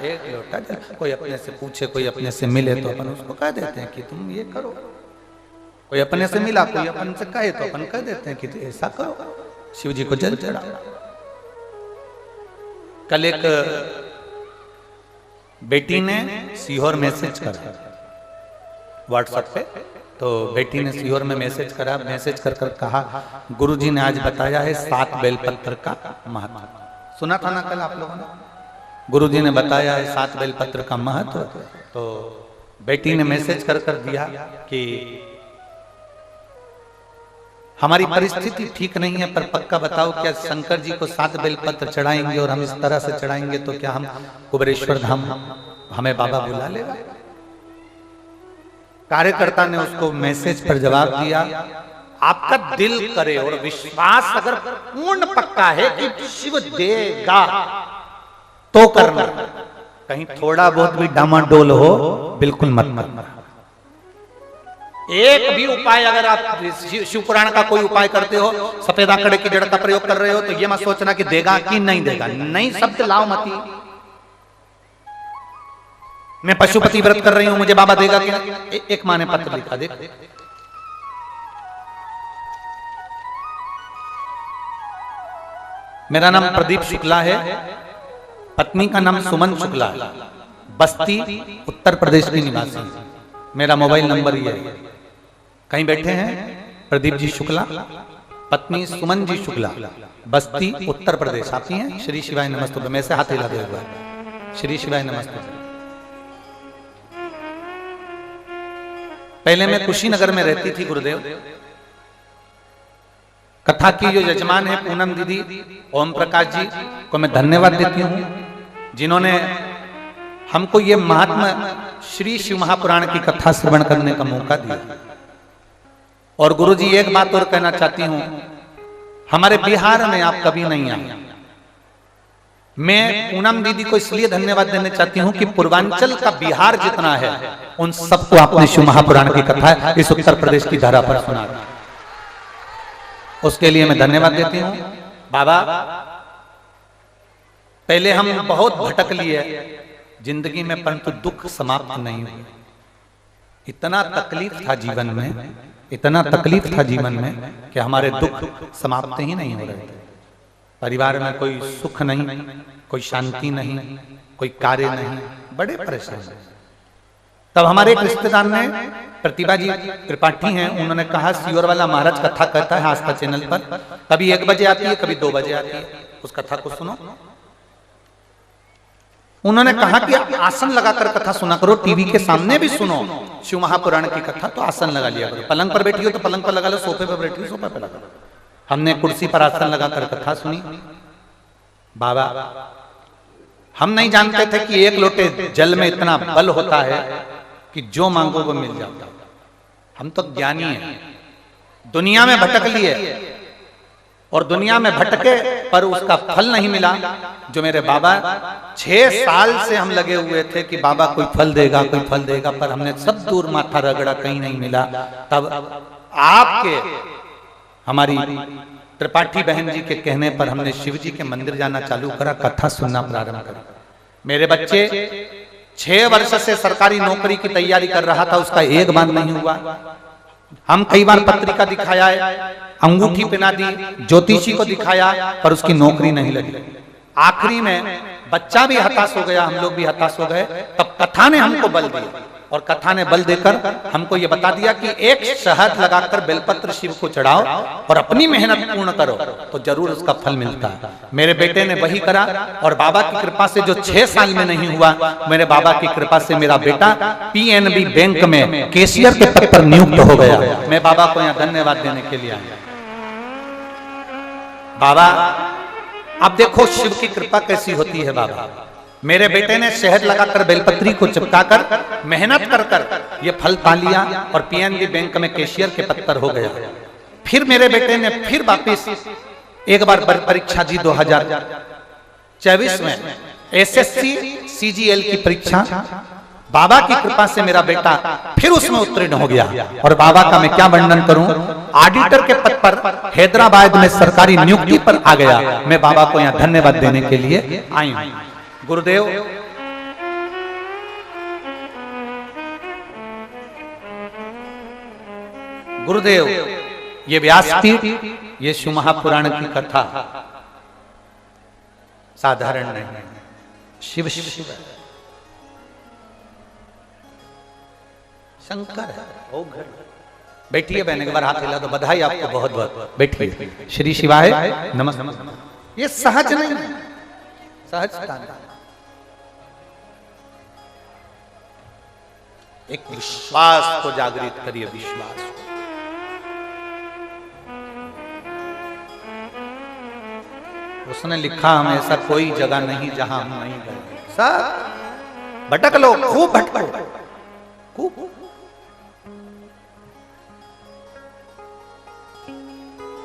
एक लोटा जल। कोई अपने से पूछे, कोई अपने से मिले तो अपन उसको कह देते हैं कि तुम ये करो, कोई अपने से मिला, कोई अपन से कहे तो अपन कह देते हैं कि तो ऐसा करो, शिव जी को जल चढ़ाओ। कल एक बेटी ने सीहोर मैसेज करा व्हाट्सएप पे, तो बेटी ने सीहोर में मैसेज करा, मैसेज कर कर कहा, गुरुजी ने आज बताया है 7 बेलपत्र का महत्व। सुना था ना कल आप लोगों ने? गुरुजी ने बताया है 7 बेलपत्र का महत्व। तो बेटी ने मैसेज कर कर दिया कि हमारी परिस्थिति ठीक नहीं है, पर पक्का बताओ क्या शंकर जी को 7 बेलपत्र चढ़ाएंगे और हम इस तरह से चढ़ाएंगे तो क्या हम कुबेरेश्वर धाम हमें बाबा बुला लेगा? कार्यकर्ता ने उसको मैसेज पर जवाब दिया, आपका दिल करे और विश्वास अगर पूर्ण पक्का है कि शिव देगा तो करना, कहीं थोड़ा बहुत भी डामाडोल हो बिल्कुल मत करना। एक भी उपाय अगर आप शिव पुराण का कोई उपाय करते हो, सफेद आंकड़े की जड़ का प्रयोग कर रहे हो, तो ये मत सोचना कि देगा कि नहीं देगा, नहीं शब्द लाओ मती। मैं पशुपति व्रत कर रही हूं, मुझे बाबा देगा कि नहीं? एक माँ ने पत्र लिखा, देख मेरा नाम प्रदीप शुक्ला है, पत्नी का नाम सुमन शुक्ला है, बस्ती उत्तर प्रदेश की निवासी, मेरा मोबाइल नंबर ये है। कहीं बैठे हैं प्रदीप जी शुक्ला, पत्नी सुमन जी शुक्ला, बस्ती उत्तर प्रदेश, आती हैं? श्री शिवाय नमस्तुभ्यम, मैं से हाथ हिला दे हुआ है, श्री शिवाय नमस्तुभ्यम। पहले मैं कुशीनगर में रहती थी गुरुदेव, कथा की जो यजमान है पूनम दीदी, ओम प्रकाश जी को मैं धन्यवाद देती हूँ, जिन्होंने हमको ये महात्मा श्री शिव महापुराण की कथा श्रवण करने का मौका दिया। और गुरुजी एक बात और कहना चाहती हूँ, हमारे बिहार में आप कभी नहीं आए। मैं पूनम दीदी को इसलिए धन्यवाद देना चाहती हूँ कि पूर्वांचल का बिहार जितना है उन सबको आपने शिव महापुराण की कथा इस उत्तर प्रदेश की धारा पर सुना, उसके लिए मैं धन्यवाद देती हूँ। बाबा पहले हम बहुत भटक लिए जिंदगी में, परंतु दुख समाप्त नहीं हुए। इतना तकलीफ था जीवन में, इतना तकलीफ था जीवन में कि हमारे दुख समाप्त ही नहीं हो रहे थे। परिवार में कोई सुख नहीं, कोई शांति नहीं, कोई कार्य नहीं, बड़े परेशान। तब हमारे एक रिश्तेदार ने, प्रतिभा जी त्रिपाठी हैं, उन्होंने कहा सीहोर वाला महाराज कथा कहता है आस्था चैनल पर, कभी 1 बजे आती है, कभी 2 बजे आती है, उस कथा को सुनो। उन्होंने कहा कि आप आसन लगाकर कथा सुना करो, टीवी के सामने भी सुनो शिव महापुराण की कथा, तो आसन लगा लिया करो। पलंग पर बैठी हो तो पलंग पर लगा लो, सोफे पर बैठी हो सोफे पर लगा लो। हमने कुर्सी पर आसन लगाकर कथा सुनी। बाबा हम नहीं जानते थे कि 1 लोटे जल में इतना बल होता है कि जो मांगो वो मिल जाता। हम तो ज्ञानी हैं, दुनिया में भटक लिए, और दुनिया में भटके पर उसका फल नहीं मिला। जो मेरे बाबा 6 साल से हम लगे हुए थे कि बाबा कोई फल देगा, कोई फल देगा, पर हमने सब दूर माथा रगड़ा, कहीं नहीं मिला। तब आपके हमारी त्रिपाठी बहन जी के कहने पर हमने शिव जी के मंदिर जाना चालू करा, कथा सुनना प्रारंभ करा। मेरे बच्चे 6 वर्ष से सरकारी नौकरी की तैयारी कर रहा था, उसका एक बार नहीं हुआ। हम कई बार पत्रिका दिखाया है, अंगूठी पहना दी, ज्योतिषी को दिखाया, पर उसकी नौकरी नहीं लगी। आखिरी में बच्चा भी हताश हो गया, हम लोग भी हताश हो गए। तब कथा ने हमको बल दिया, और कथा ने बल देकर हमको ये बता दिया कि एक शहद लगाकर बेलपत्र शिव को चढ़ाओ और अपनी मेहनत पूर्ण करो तो जरूर उसका फल मिलता है। मेरे बेटे ने वही करा, और बाबा की कृपा से जो 6 साल में नहीं हुआ, मेरे बाबा की कृपा से मेरा बेटा पीएनबी बैंक में कैशियर के पद पर नियुक्त हो गया। मैं बाबा को यहाँ धन्यवाद देने के लिए आया। बाबा अब देखो शिव की कृपा कैसी होती है। बाबा मेरे बेटे ने शहद लगाकर बेलपत्री को चिपकाकर मेहनत कर कर ये फल पा लिया और पीएनबी बैंक में कैशियर के पद पर हो गया। फिर मेरे बेटे ने फिर वापिस एक बार परीक्षा दी 2024 में एसएससी सीजीएल की परीक्षा। बाबा की कृपा से मेरा बेटा फिर उसमें उत्तीर्ण हो गया, और बाबा का मैं क्या वर्णन करूं, ऑडिटर के पद पर हैदराबाद में सरकारी नियुक्ति पर आ गया। मैं बाबा को यहाँ धन्यवाद देने के लिए आई हूं। गुरुदेव गुरुदेव ये व्यासपीठ, ये शिव महापुराण की कथा साधारण नहीं है। शिव शिव है, शंकर है। बैठिए बहन, एक बार हाथ हिला तो बधाई आपको बहुत बहुत। बैठिए। श्री शिवाय नमस्ते। ये सहज नहीं है, सहजता नहीं। एक विश्वास को जागृत करिए, विश्वास। उसने लिखा हम ऐसा कोई जगह नहीं जहां हम नहीं गए। सब भटक लो, खूब भटको, खूब।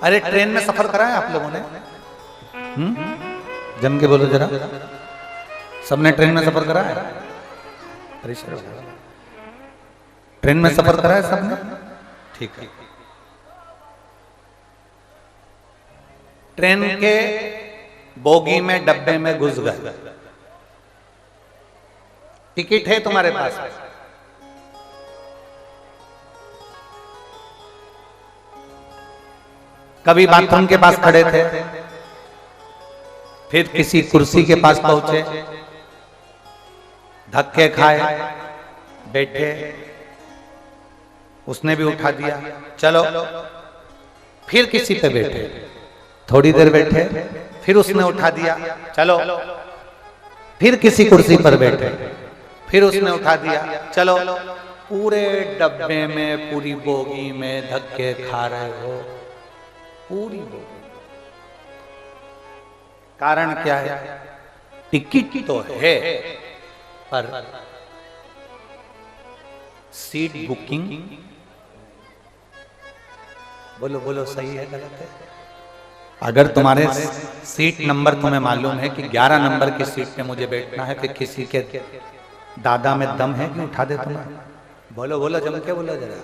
अरे ट्रेन में सफर करा है आप लोगों ने? जम के बोलो जरा। सबने ट्रेन में सफर करा है? ट्रेन में सफर करा है सबने? ठीक है। ट्रेन के बोगी में डब्बे में घुस गए। टिकट है तुम्हारे पास? कभी बाथरूम के पास खड़े थे, फिर किसी कुर्सी के पास पहुंचे, धक्के खाए, बैठे, उसने भी उठा दिया, चलो। फिर किसी पे बैठे, थोड़ी देर बैठे, फिर उसने उठा दिया, चलो। फिर किसी कुर्सी पर बैठे, फिर उसने उठा दिया, चलो। पूरे डब्बे में, पूरी बोगी में धक्के खा रहे हो, पूरी बोगी। कारण क्या है? टिकट तो है, पर सीट बुकिंग। बोलो बोलो, सही है गलत है? अगर तुम्हारे सीट नंबर तुम्हें मालूम है कि 11 नंबर की सीट पे मुझे बैठना है, फिर किसी के दादा में दम है कि उठा दे तुम्हें? बोलो बोलो, जम के बोलो जरा।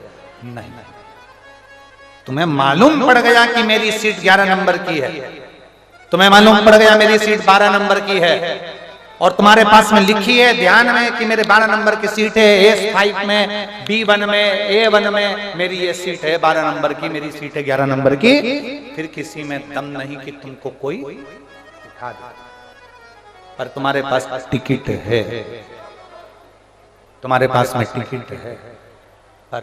नहीं, तुम्हें मालूम पड़ गया कि मेरी सीट 11 नंबर की है, तुम्हें मालूम पड़ गया मेरी सीट 12 नंबर की है, और तुम्हारे पास में लिखी है ध्यान में कि मेरे 12 नंबर की सीट है, S5 में, B1 में, A1 में मेरी ये सीट है 12 नंबर की, मेरी सीट है 11 नंबर की। फिर किसी में दम नहीं कि तुमको कोई उठा दे, पर तुम्हारे पास टिकट है, तुम्हारे पास में टिकट है, पर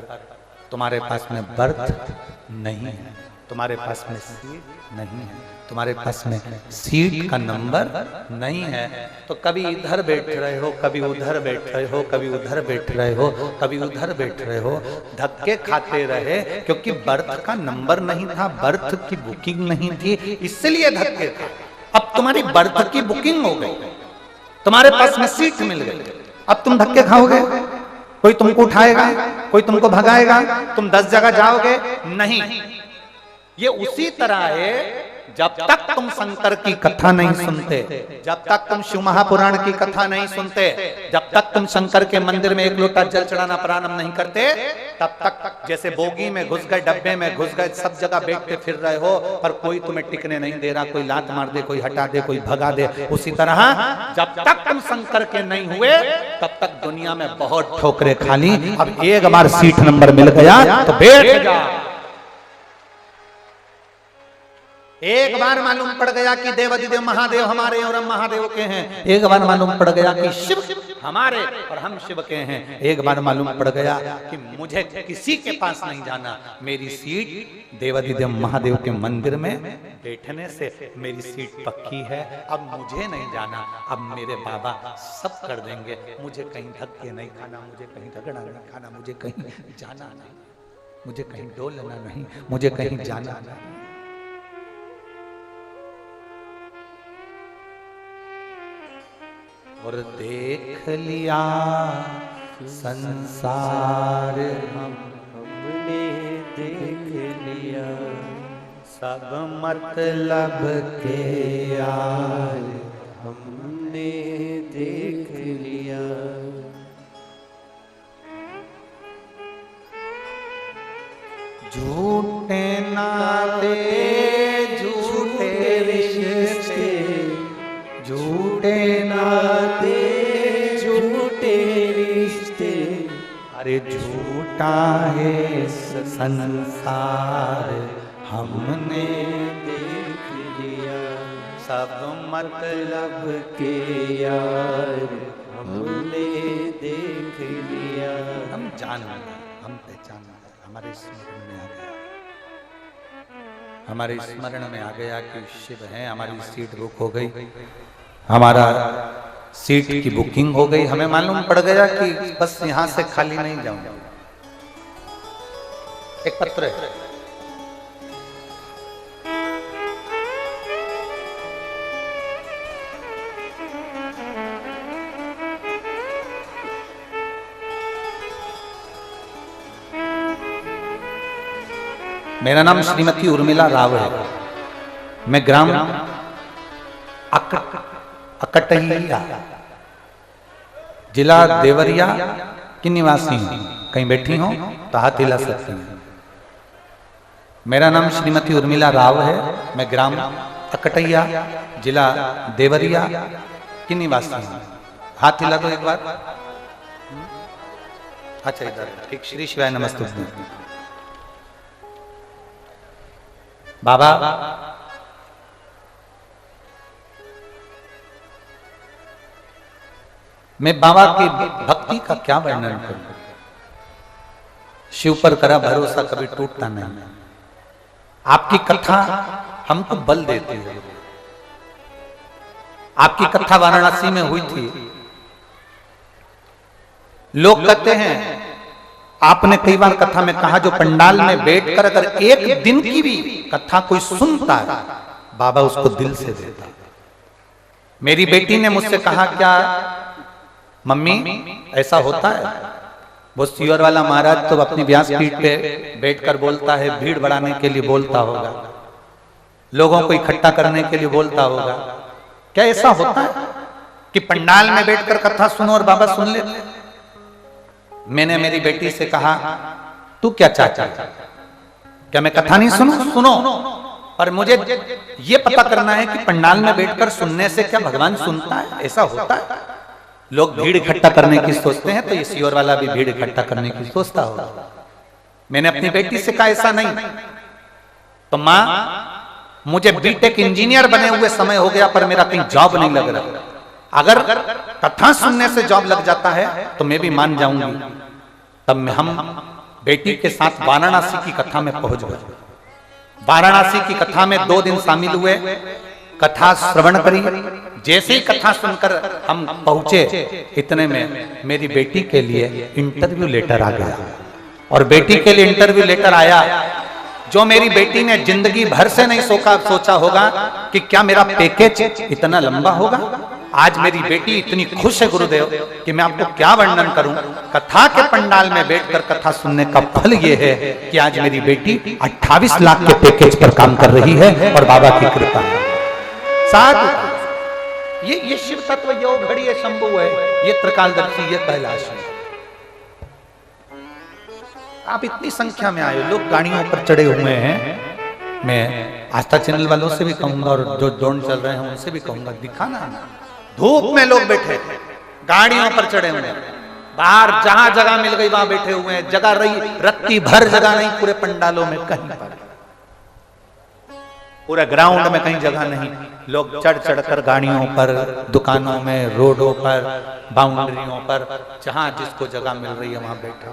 तुम्हारे पास में बर्थ नहीं है, तुम्हारे पास में सीट नहीं है, तुम्हारे पास में सीट का नंबर नहीं है। तो कभी इधर बैठ रहे हो, कभी उधर बैठ रहे हो, कभी उधर बैठ रहे हो, कभी उधर बैठ रहे हो, धक्के खाते रहे, क्योंकि बर्थ का नंबर नहीं था, बर्थ की बुकिंग नहीं थी, इसलिए धक्के खाए। अब तुम्हारी बर्थ की बुकिंग हो गई, तुम्हारे पास में सीट मिल गई, अब तुम धक्के खाओगे? कोई तुमको उठाएगा? कोई तुमको भगाएगा? तुम 10 जगह जाओगे? नहीं। ये उसी तरह है जब तक तुम शंकर की कथा नहीं सुनते, जब तक तुम शिव महापुराण की कथा नहीं सुनते, जब तक तुम शंकर के मंदिर में एक लोटा जल चढ़ाना प्रारंभ नहीं करते, तब तक जैसे बोगी में घुस गए, डब्बे में घुस गए, सब जगह बैठते फिर रहे हो, पर कोई तुम्हें टिकने नहीं दे रहा, कोई लात मार दे, कोई हटा दे, कोई भगा दे। उसी तरह जब तक तुम शंकर के नहीं हुए, तब तक दुनिया में बहुत ठोकरे खाली। अब एक बार सीट नंबर मिल गया तो बैठ जा। एक बार मालूम पड़ गया कि देवाधिदेव महादेव हमारे और हम महादेव के हैं, एक बार मालूम पड़ गया कि शिव हमारे और हम शिव के हैं, एक बार मालूम पड़ गया कि मुझे किसी के पास नहीं जाना, मेरी सीट देवाधिदेव महादेव के मंदिर में बैठने से मेरी सीट पक्की है। अब मुझे नहीं जाना, अब मेरे बाबा सब कर देंगे, मुझे कहीं धक्के नहीं खाना, मुझे कहीं झगड़ा नहीं खाना, मुझे कहीं जाना नहीं, मुझे कहीं डोलना नहीं, मुझे कहीं जाना नहीं। और देख लिया संसार हमने देख लिया, सब मतलब के यार हमने देख लिया। झूठे नाते झूठे रिश्ते, झूठे नाते झूठे रिश्ते, अरे झूठा है संसार हमने देख लिया, सब मतलब के यार हमने देख लिया। हम जान गए, हम पहचान गए, हमारे स्मरण में आ गया, हमारे स्मरण में आ गया कि शिव है। हमारी सीट बुक हो गई, हमारा सीट की बुकिंग हो गई। हमें मालूम पड़ गया कि बस यहां से खाली नहीं जाऊंगा। एक पत्र है, मेरा नाम श्रीमती उर्मिला राव है, मैं ग्राम अकटहिया जिला देवरिया की निवासी हूँ। कहीं बैठी हो तो हाथ हिला सकती हैं। मेरा नाम श्रीमती उर्मिला राव है, मैं ग्राम अकटहिया जिला देवरिया की निवासी हूँ। हाथ हिला दो एक बार। अच्छा इधर ठीक। श्री शिवाय नमस्ते। बाबा मैं बाबा की भक्ति का क्या वर्णन करूं। शिव पर करा भरोसा कभी टूटता नहीं। आपकी कथा हमको बल देती है। आपकी कथा वाराणसी में हुई थी। लोग कहते हैं, आपने कई बार कथा में कहा, जो पंडाल में बैठकर अगर एक दिन की भी कथा कोई सुनता है, बाबा उसको दिल से देता है। मेरी बेटी ने मुझसे कहा, क्या मम्मी ऐसा होता है? वो सियोर वाला महाराज तो अपनी व्यासपीठ पे बैठकर बोलता है, भीड़ बढ़ाने के लिए बोलता होगा, लोगों को इकट्ठा करने के लिए बोलता होगा। क्या ऐसा होता है कि पंडाल में बैठकर कथा सुनो और बाबा सुन लेते? मैंने मेरी बेटी से कहा, तू क्या चाहता है? क्या मैं कथा नहीं सुनूं? सुनो, पर मुझे ये पता करना है कि पंडाल में बैठकर सुनने से क्या भगवान सुनता है? ऐसा होता है? लोग भीड़ इकट्ठा करने की सोचते हैं, तो ये सियोर वाला भी भीड़ इकट्ठा करने की सोचता होगा। मैंने अपनी बेटी से कहा, ऐसा नहीं। तो माँ, मुझे बीटेक इंजीनियर बने हुए समय हो गया, पर मेरा कहीं जॉब नहीं लग रहा। अगर कथा सुनने से जॉब लग जाता है तो मैं भी मान जाऊंगी। तब हम बेटी के साथ वाराणसी की कथा में पहुंच गए। वाराणसी की कथा में 2 दिन शामिल हुए, कथा श्रवण करी। जैसे ही कथा सुनकर हम पहुंचे, इतने में मेरी बेटी के लिए इंटरव्यू लेटर आ गया। और बेटी के लिए इंटरव्यू लेटर आया, जो मेरी बेटी ने जिंदगी भर से नहीं सोचा होगा कि क्या मेरा पैकेज इतना लंबा होगा। आज मेरी बेटी इतनी खुश है गुरुदेव कि मैं आपको क्या वर्णन करूं। कथा के पंडाल में बैठकर कथा सुनने का फल ये है कि आज मेरी बेटी 28 लाख के पैकेज पर काम कर रही है और बाबा की कृपा है। साधु ये शिव तत्व योग घड़ी है, शंभु है, ये त्रिकालदर्शी, ये कैलाश है। आप इतनी संख्या में आए, लोग गाड़ियों पर चढ़े हुए हैं। मैं आस्था चैनल वालों से भी कहूंगा और जो ड्रोन चल रहे हैं उनसे भी कहूंगा, दिखाना। धूप में लोग बैठे, गाड़ियों पर चढ़े हुए हैं, बाहर जहां जगह मिल गई वहां बैठे हुए हैं। जगह रही रत्ती भर जगह नहीं, पूरे पंडालों में कहीं पर, पूरे ग्राउंड में कहीं जगह नहीं। लोग चढ़ चढ़कर गाड़ियों पर, दुकानों में, रोडों पर, बाउंड्रियों पर, जहां जिसको जगह मिल रही है वहां बैठा।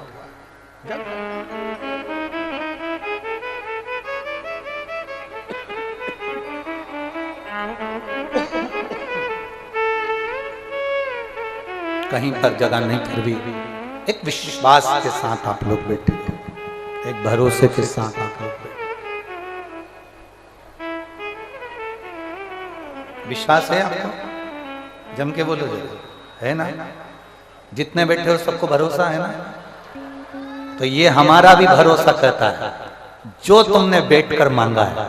कहीं पर जगह नहीं, फिर भी एक विश्वास के साथ आप लोग बैठे, एक भरोसे के साथ आप लोग बैठे। विश्वास है आपको? जम के बोलो, है ना? जितने बैठे हो सबको भरोसा है ना? तो ये हमारा भी भरोसा कहता है, जो तुमने बैठकर मांगा है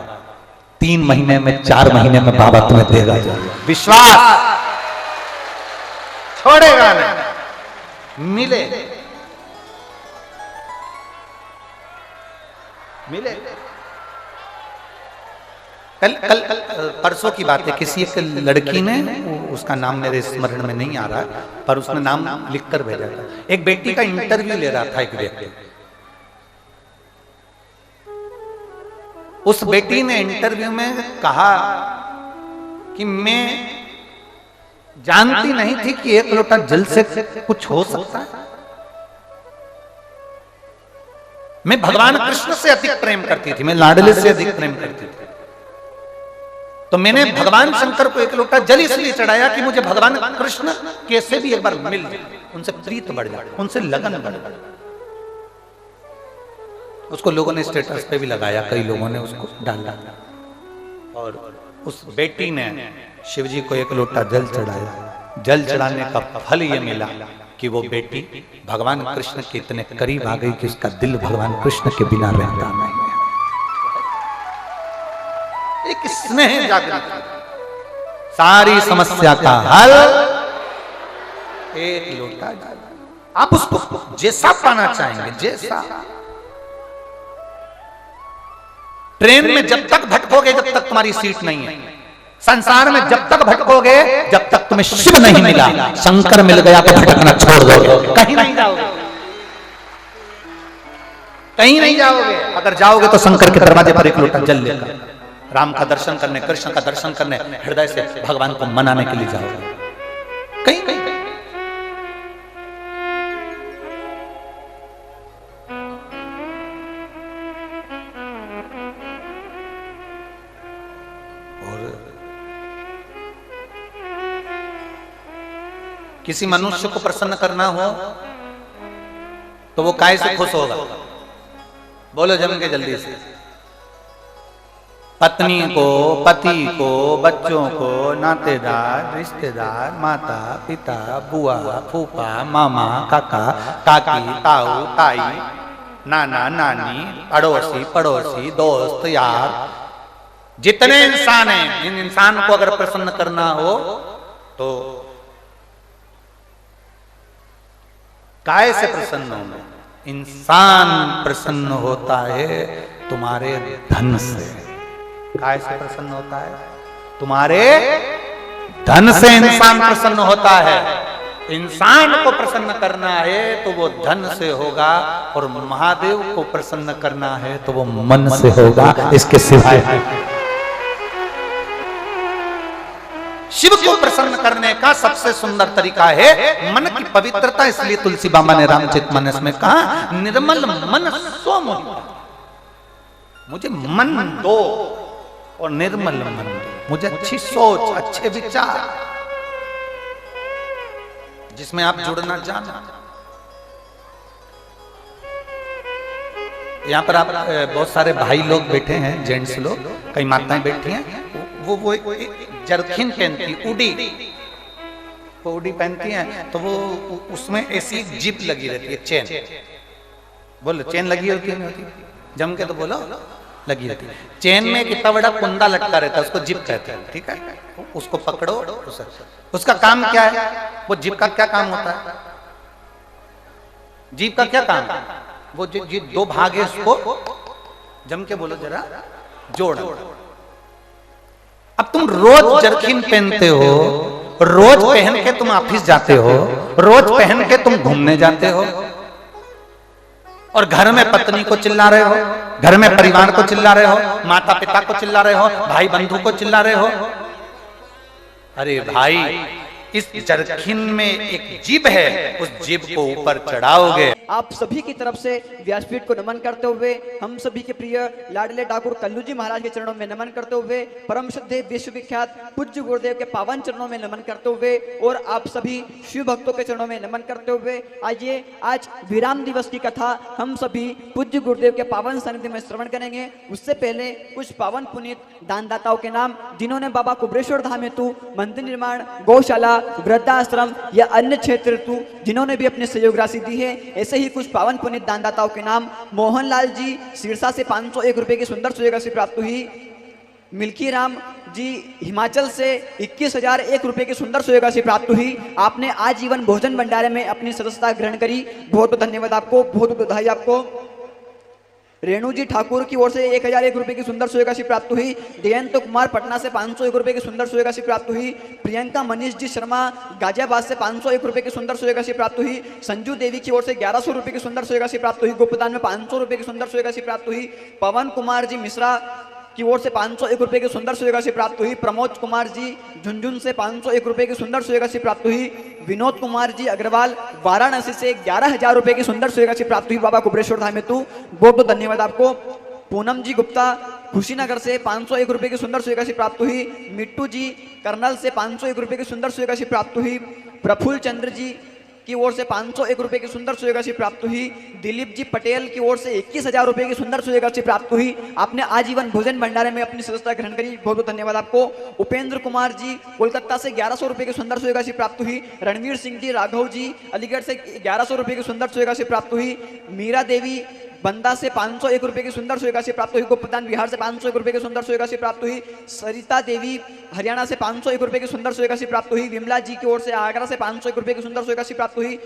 3 महीने में, 4 महीने में बाबा तुम्हें देगा। विश्वास छोड़ेगा नहीं, मिले मिले। कल परसों की बात है, किसी एक लड़की ने, उसका नाम मेरे स्मरण में नहीं आ रहा, पर उसने नाम लिखकर भेजा था। एक बेटी का इंटरव्यू ले रहा था एक व्यक्ति। उस बेटी ने इंटरव्यू में कहा कि मैं जानती नहीं थी कि 1 लोटा जल से कुछ हो सकता है। मैं भगवान कृष्ण से अधिक प्रेम करती थी, मैं लाडले से अधिक प्रेम करती थी। तो मैंने भगवान शंकर को 1 लोटा जल इसलिए चढ़ाया कि मुझे भगवान कृष्ण कैसे भी एक बार मिल जाए, उनसे प्रीत बढ़ जाए, उनसे लगन बढ़ जाए। उसको लोगों ने स्टेटस पे भी लगाया, कई लोगों ने उसको डाला। और उस बेटी ने शिव जी को 1 लोटा जल चढ़ाया। जल चढ़ाने का फल ये मिला कि वो बेटी भगवान कृष्ण के इतने करीब आ गई कि उसका दिल भगवान कृष्ण के बिना रहता नहीं है। एक स्नेह जागृत, सारी समस्या का हल 1 लोटा जल। आप उसको जैसा पाना चाहेंगे, जैसा। ट्रेन में जब तक भटकोगे जब तक तुम्हारी सीट नहीं है। संसार में जब तक भटकोगे जब तक तुम्हें शिव नहीं मिला। शंकर मिल गया तो भटकना छोड़ दोगे, कहीं नहीं जाओगे, कहीं नहीं जाओगे। अगर जाओगे तो शंकर के दरवाजे पर 1 लोटा जल लेकर राम का दर्शन करने, कृष्ण का दर्शन करने, हृदय से भगवान को मनाने के लिए जाओगे। कहीं कहीं किसी मनुष्य को प्रसन्न करना हो तो वो काय से खुश होगा? बोलो जम के जल्दी से। पत्नी को, पति को, बच्चों को, नातेदार, रिश्तेदार, माता पिता, बुआ, फूफा, मामा, काका, काकी, ताऊ, ताई, नाना, नानी, अड़ोसी, पड़ोसी, दोस्त, यार, जितने इंसान हैं, इन इंसान को अगर प्रसन्न करना हो तो काय से प्रसन्न होना? इंसान प्रसन्न होता है तुम्हारे धन से। काय से प्रसन्न होता है? तुम्हारे धन से इंसान प्रसन्न होता है। इंसान को प्रसन्न करना है तो वो धन से होगा, और महादेव को प्रसन्न करना है तो वो मन से होगा, इसके सिवाय। शिव को प्रसन्न करने का सबसे सुंदर तरीका है मन की पवित्रता। इसलिए तुलसी बाबा ने रामचरितमानस में कहा, निर्मल मन सो मोहिता। मुझे मन दो और निर्मल मन दो, मुझे अच्छी सोच, अच्छे विचार, जिसमें आप जुड़ना चाहना। यहाँ पर आप बहुत सारे भाई लोग बैठे हैं, जेंट्स लोग, कई माताएं बैठी हैं। वो जरखिन पहनती, उड़ी, कोडी पहनती हैं तो वो उसमें ऐसी जिप लगी रहती है, चेन, बोलो चेन लगी होती है नहीं होती? जम के तो बोलो लगी रहती है। चेन में कितना बड़ा कुंडा लटका रहता है, उसको जिप कहते हैं, ठीक है? उसको पकड़ो, उसका काम क्या है? वो जिप का क्या काम होता है? जीप का क्या काम है? वो जो दो भाग है उसको जम के बोलो जरा, जोड़। अब तुम रोज जरकिन पहनते हो, रोज पहन के तुम ऑफिस जाते हो, रोज पहन के तुम घूमने जाते हो, और घर में पत्नी को चिल्ला रहे हो, घर में परिवार को चिल्ला रहे हो, माता पिता को चिल्ला रहे हो, भाई बंधु को चिल्ला रहे हो। अरे भाई, इस जरकिन में एक जीभ है, उस जीभ को ऊपर चढ़ाओगे। आप सभी की तरफ से व्यासपीठ को नमन करते हुए हम सभी के प्रिय लाडले ठाकुर कल्लू जी महाराज के चरणों में नमन करते हुए, परम श्रद्धेय विश्वविख्यात पूज्य गुरुदेव के पावन चरणों में नमन करते हुए और आप सभी शिव भक्तों के चरणों में नमन करते हुए आइए आज विराम दिवस की कथा हम सभी पूज्य गुरुदेव के पावन सानिध्य में श्रवण करेंगे। उससे पहले कुछ पावन पुनीत दानदाताओं के नाम, जिन्होंने बाबा कुबरेश्वर धाम हेतु मंदिर निर्माण, गौशाला, वृद्धाश्रम या अन्य क्षेत्र हेतु जिन्होंने भी अपनी सहयोग राशि दी है, ऐसे ही कुछ पावन पुनीत दानदाताओं के नाम। मोहनलाल जी सिरसा से 501 रुपए की सुंदर सहयोग राशि प्राप्त हुई। मिल्की राम जी हिमाचल से 21,001 रुपए की सुंदर सहयोग राशि प्राप्त हुई। आपने आजीवन भोजन भंडारे में अपनी सदस्यता ग्रहण करी, बहुत बहुत धन्यवाद आपको, बहुत बहुत बधाई आपको। रेणु जी ठाकुर की ओर से 1,001 रुपए की सुंदर सहयोग राशि प्राप्त हुई। जयंत कुमार पटना से 501 रुपए की सुंदर सहयोग राशि प्राप्त हुई। प्रियंका मनीष जी शर्मा गाजियाबाद से 501 रुपए की सुंदर सहयोग राशि प्राप्त हुई। संजू देवी की ओर से 1100 रुपए की सुंदर सहयोग राशि प्राप्त हुई। गुप्तदान में 500 रुपए की सुंदर सहयोग राशि प्राप्त हुई। पवन कुमार जी मिश्रा की ओर से 501 रुपए की सुंदर सहयोग राशि प्राप्त हुई। प्रमोद कुमार जी झुंझुन से 501 रुपए की सुंदर सहयोग राशि प्राप्त हुई। विनोद कुमार जी अग्रवाल वाराणसी से 11,000 रुपए की सुंदर सहयोग राशि प्राप्त हुई। बाबा कुबरेश्वर धाम हेतु बहुत बहुत धन्यवाद आपको। पूनम जी गुप्ता खुशीनगर से 501 रुपए की सुंदर सहयोग राशि प्राप्त हुई। मिट्टू जी कर्नल से 501 रुपए की सुंदर सहयोग राशि प्राप्त हुई। प्रफुल्ल चंद्र जी की ओर से 501 रुपए की सुंदर सहयोग राशि प्राप्त हुई। दिलीप जी पटेल की ओर से 21,000 रुपए की सुंदर सहयोग राशि प्राप्त हुई। आपने आजीवन भोजन भंडारे में अपनी सदस्यता ग्रहण करी, बहुत बहुत धन्यवाद आपको। उपेंद्र कुमार जी कोलकाता से 1100 रुपए की सुंदर सहयोग राशि प्राप्त हुई। रणवीर सिंह जी राघव जी अलीगढ़ से 1100 रुपए की सुंदर सहयोग राशि प्राप्त हुई। मीरा देवी बंदा से 501 रुपए की सुंदर सहयोग राशि प्राप्त हुई। गुप्तदान बिहार से 501 रुपए की सुंदर सहयोग राशि प्राप्त हुई। सरिता देवी हरियाणा से 501 रुपए की सुंदर सहयोग राशि प्राप्त हुई। विमला जी की ओर से आगरा से 501 रुपए की सुंदर सहयोग राशि प्राप्त हुई।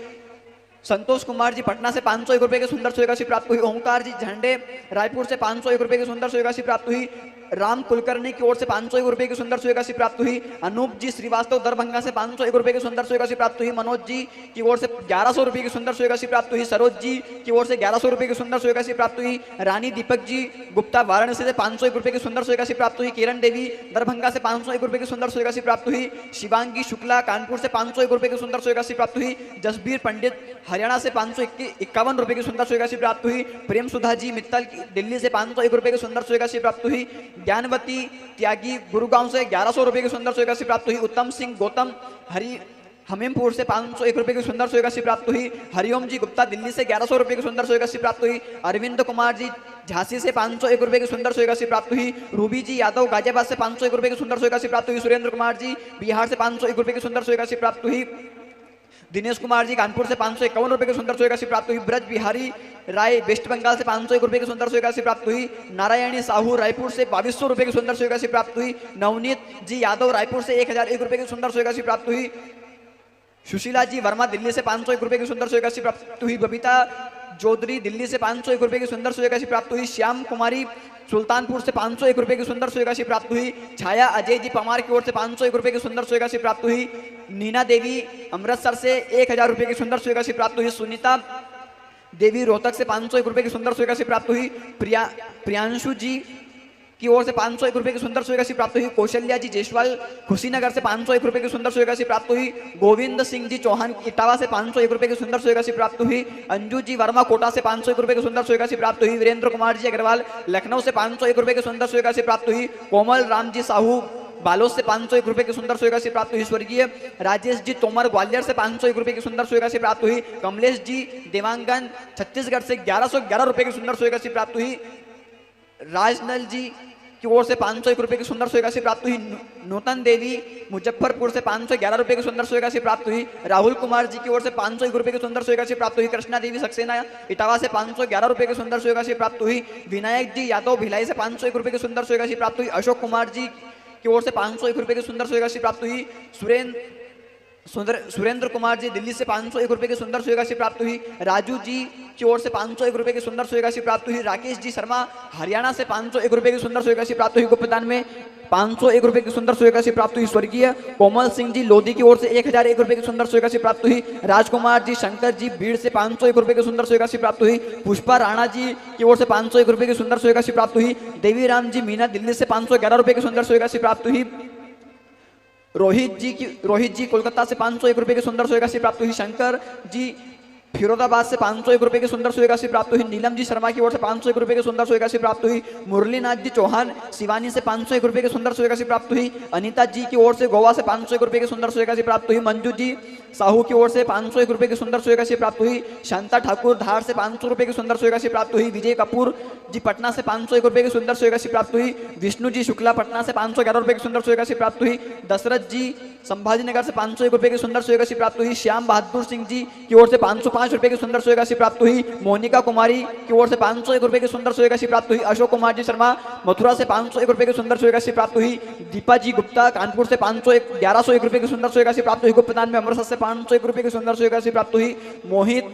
संतोष कुमार जी पटना से 501 रुपए की सुंदर सहयोग राशि प्राप्त हुई। ओंकार जी झंडे रायपुर से 501 रुपए की सुंदर सहयोग राशि प्राप्त हुई। राम कुलकर्णी की ओर से 501 रुपए की सुंदर सहयोग राशि प्राप्त हुई। अनूप जी श्रीवास्तव दरभंगा से 501 रुपए की सुंदर सहयोग राशि प्राप्त हुई। मनोज जी की ओर से 1100 रुपए की सुंदर सहयोग राशि प्राप्त हुई। सरोज जी की ओर से 1100 रुपए की सुंदर सहयोग राशि प्राप्त हुई। रानी दीपक जी गुप्ता वाराणसी से 501 रुपए की सुंदर सहयोग राशि प्राप्त हुई। किरण देवी दरभंगा से 501 रुपए की सुंदर सहयोग राशि प्राप्त हुई। शिवांगी शुक्ला कानपुर से 501 रुपए की सुंदर सहयोग राशि प्राप्त हुई। जसबीर पंडित हरियाणा से 551 रुपए की सुंदर सहयोग राशि प्राप्त हुई। प्रेम सुधा जी मित्तल दिल्ली से 501 रुपए की सुंदर सहयोग राशि प्राप्त हुई। ज्ञानवती त्यागी गुरुगांव से 1100 रुपए की सुंदर सहयोग राशि प्राप्त हुई। उत्तम सिंह गौतम हमीमपुर से 501 रुपए की सुंदर सहयोग राशि प्राप्त हुई। हरिओम जी गुप्ता दिल्ली से 1100 रुपए की सुंदर सहयोग राशि प्राप्त हुई। अरविंद कुमार जी झांसी से 501 रुपए की सुंदर सहयोग राशि प्राप्त हुई। रूबी जी यादव गाजियाबाद से 501 रुपए की सुंदर सहयोग राशि प्राप्त हुई। सुरेंद्र कुमार जी बिहार से 501 रुपए की सुंदर सहयोग राशि प्राप्त हुई। दिनेश कुमार जी कानपुर से 551 रुपए की सुंदर सहयोग राशि प्राप्त हुई। ब्रज बिहारी राय वेस्ट बंगाल से 501 रुपए की सुंदर सहयोग राशि प्राप्त हुई। नारायणी साहू रायपुर से 2200 रुपए की सुंदर सहयोग राशि प्राप्त हुई। नवनीत जी यादव रायपुर से 1001 रुपए की सुंदर सहयोग राशि प्राप्त हुई। सुशीला जी वर्मा दिल्ली से 501 रुपए की सुंदर सहयोग राशि प्राप्त हुई। बबीता चौधरी दिल्ली से 501 रुपए की सुंदर सहयोग राशि प्राप्त हुई। श्याम कुमारी सुल्तानपुर से 501 रुपए की सुंदर सहयोग राशि प्राप्त हुई। छाया अजय जी पमार की ओर से 501 रुपए की सुंदर सहयोग राशि प्राप्त हुई। नीना देवी अमृतसर से 1000 रुपए की सुंदर सहयोग राशि प्राप्त हुई। सुनीता देवी रोहतक से 501 रुपए की सुंदर सहयोग राशि प्राप्त हुई। प्रियांशु जी की ओर से 501 रुपए की सुंदर सहयोग राशि प्राप्त हुई। कौशल्या जी जयसवाल खुशीनगर से 501 रुपए की सुंदर सहयोग राशि प्राप्त हुई। गोविंद सिंह जी चौहान इटावा से 501 रुपए की सुंदर सहयोग राशि प्राप्त हुई। अंजू जी वर्मा कोटा से 501 रुपए की सुंदर सहयोग राशि प्राप्त हुई। वीरेंद्र कुमार जी अग्रवाल लखनऊ से 501 रुपए की सुंदर सहयोग राशि प्राप्त हुई। कोमल राम जी साहू बालोद से 501 रुपए की सुंदर सहयोग राशि प्राप्त हुई। स्वर्गीय राजेश जी तोमर ग्वालियर से 501 रुपए की सुंदर सहयोग राशि प्राप्त हुई। कमलेश जी देवांगन छत्तीसगढ़ से 1111 रुपए की सुंदर सहयोग राशि प्राप्त हुई। राजनल जी की ओर से 501 रुपए की सुंदर सुई राशि प्राप्त हुई। नूतन देवी मुजफ्फरपुर से 511 रुपए की सुंदर सुई राशि प्राप्त हुई। राहुल कुमार जी की ओर से 501 रुपए की सुंदर सुई राशि प्राप्त हुई। कृष्णा देवी सक्सेना इटावा से 511 रुपए की सुंदर सुई राशि प्राप्त हुई। विनायक जी यादव भिलाई से 501 रुपए की सुंदर सुई राशि प्राप्त हुई। अशोक कुमार जी की ओर से 501 रुपए की सुंदर सुई राशि प्राप्त हुई। सुरेंद्र कुमार जी दिल्ली से 501 रुपए की सुंदर सुई राशि प्राप्त हुई। राजू जी की ओर से 501 रुपए की सुंदर सुई राशि प्राप्त हुई। राकेश जी शर्मा हरियाणा से 501 रुपए की सुंदर सुई राशि प्राप्त हुई। गुप्तदान में 501 रुपए की सुंदर सुई राशि प्राप्त हुई। स्वर्गीय कोमल सिंह जी लोधी की ओर से 1001 रुपए की सुंदर सुई राशि प्राप्त हुई। राजकुमार जी शंकर जी भीड़ से 501 रुपए की सुंदर सुई राशि प्राप्त हुई। पुष्पा राणा जी की ओर से 501 रुपए की सुंदर सुई राशि प्राप्त हुई। देवीराम जी मीना दिल्ली से 511 रुपए की सुंदर सुई राशि प्राप्त हुई। रोहित जी कोलकाता से 501 रुपए की सुंदर सुई राशि प्राप्त हुई। शंकर जी फिरोजाबाद से 501 रुपए की सुंदर सुई राशि प्राप्त हुई। नीलम जी शर्मा की ओर से 501 रुपए की सुंदर सुई राशि प्राप्त हुई। मुरलीनाथ जी चौहान शिवानी से 501 रुपए की सुंदर सुई राशि प्राप्त हुई। अनीता जी की ओर से गोवा से 501 रुपए की सुंदर सुई राशि प्राप्त हुई। मंजू जी साहू की ओर से 501 रुपए की सुंदर सुई राशि प्राप्त हुई। शांता ठाकुर धार से 500 रुपए की सुंदर सुई राशि प्राप्त हुई। विजय कपूर जी पटना से 501 रुपए की सुंदर सुई राशि प्राप्त हुई। विष्णु जी शुक्ला पटना से 511 रुपए की सुंदर सुई राशि प्राप्त हुई। दशरथ जी संभाजीनगर से 501 रुपए की सुंदर सुई राशि प्राप्त हुई। श्याम बहादुर सिंह जी की ओर से 505 रुपए की सुंदर सुई राशि प्राप्त हुई। मोनिका कुमारी की ओर से 501 रुपए की सुंदर सुई राशि प्राप्त हुई। अशोक कुमार जी शर्मा मथुरा से 501 रुपए की सुंदर सुई राशि प्राप्त हुई। दीपा जी गुप्ता कानपुर से 1101 रुपए की सुंदर सुई राशि प्राप्त हुई। गुप्तदान में अमृतसर से 501 रुपए की सुंदर सुई राशि प्राप्त हुई। मोहित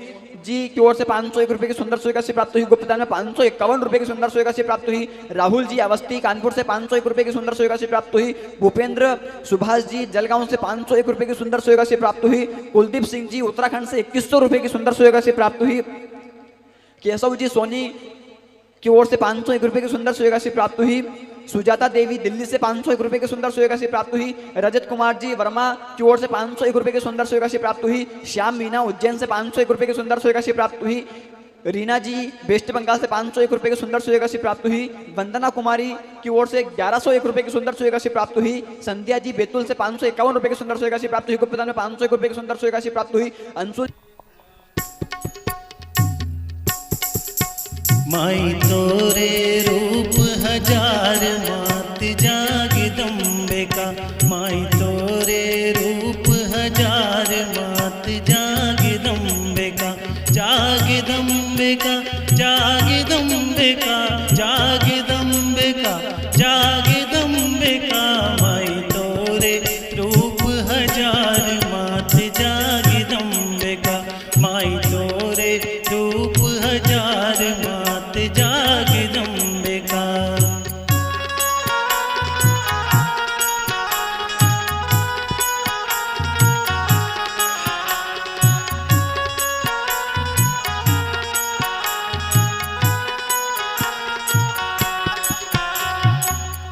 जी की ओर से 501 रुपए की सुंदर सुई राशि प्राप्त हुई। गुप्तदान में 551 रुपए की सुंदर सुई राशि प्राप्त हुई। राहुल जी अवस्थी कानपुर से 501 रुपए की सुंदर सुई राशि प्राप्त हुई। भूपेंद्र सुभाष जी जलगांव से 501 रुपए की सुंदर सुई राशि प्राप्त हुई। कुलदीप सिंह जी उत्तराखंड से 2100 रुपए की सुंदर सुई राशि प्राप्त हुई। केशव जी सोनी की ओर से 501 रुपए की सुंदर सुई राशि प्राप्त हुई। सुजाता देवी दिल्ली से 501 रुपए की सुंदर सुई राशि प्राप्त हुई। रजत कुमार जी वर्मा की ओर से 501 रुपए की सुंदर सुई राशि प्राप्त हुई। श्याम मीना उज्जैन से 501 रुपए की सुंदर सुई राशि प्राप्त हुई। रीना जी वेस्ट बंगाल से 501 रुपए की सुंदर सुई राशि प्राप्त हुई। वंदना कुमारी की ओर से 1101 रुपए की सुंदर सुई राशि प्राप्त हुई। संध्या जी बैतूल से 551 रुपए की सुंदर सुई राशि प्राप्त हुई। गुप्तदान में 501 रुपए की सुंदर सुई राशि प्राप्त हुई। अंशु माई तोरे रूप हजार मात जागदम्बिका। माई तोरे रूप हजार मात जागदम्बिका। जागदम्बिका जागदम्बिका जागदम्बिका जागदम्बिका। माई तोरे रूप हजार मात जागदम्बिका। माई तोरे रूप हजार मात जागदम्बिका।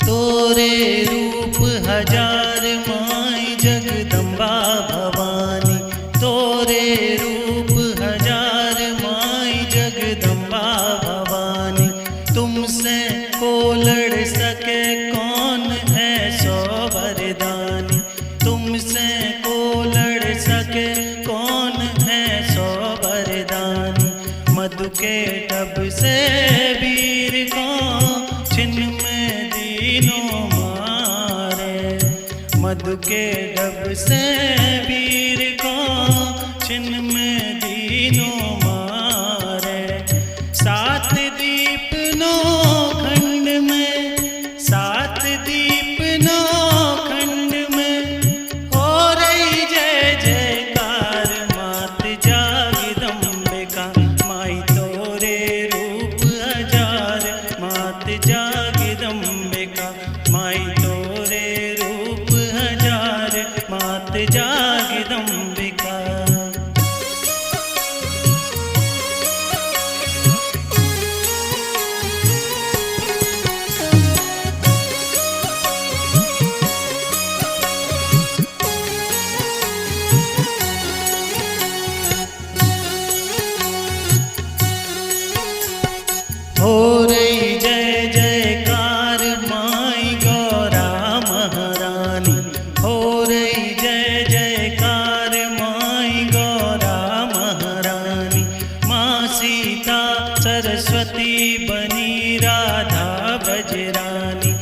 तोरे रूप हजार माई जगदम्बा भवानी। तोरे रूप हजार माई जगदम्बा भवानी। तुमसे को लड़ सके कौन है सो वरदानी। तुमसे को लड़ सके कौन है सो वरदानी। मधु के टब से वीर को छिन्न में दीनों मारे। मधु के डब से वीर को छिन्न में दीनों मारे। सात दीप नौ खंड में, सात दीप नौ खंड में हो रही जय जयकार मात जागदम्बिका। माई तोरे रूप हजार मात जागदम्बिका। माई तोरे रूप हजार मात जागदम्बिका। हो रही जय जयकार माई गौरा महारानी। हो रही जय जयकार माई गौरा महारानी। माँ सीता सरस्वती बनी राधा ब्रजरानी।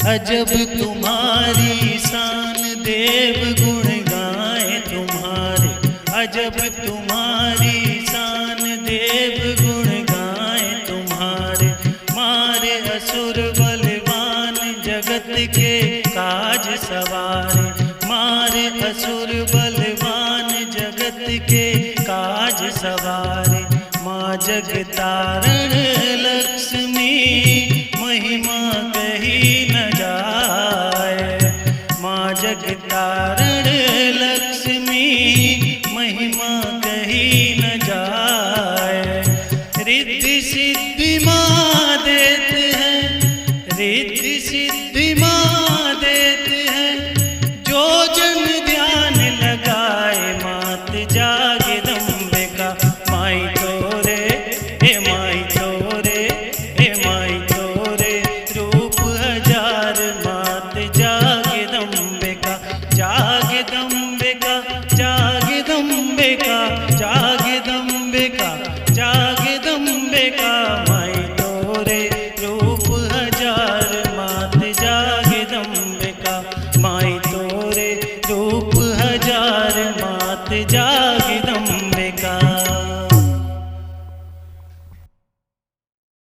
अजब तुम्हारी शान देव गुण गाए तुम्हारे, अजब तुम्हारी शान देव गुण गाए तुम्हारे। मारे असुर बलवान जगत के काज सवारे, मारे असुर बलवान जगत के काज सवारे। माँ जगतारण लक्ष्मी महिमा कही न जाए, माँ जगतारण लक्ष्मी महिमा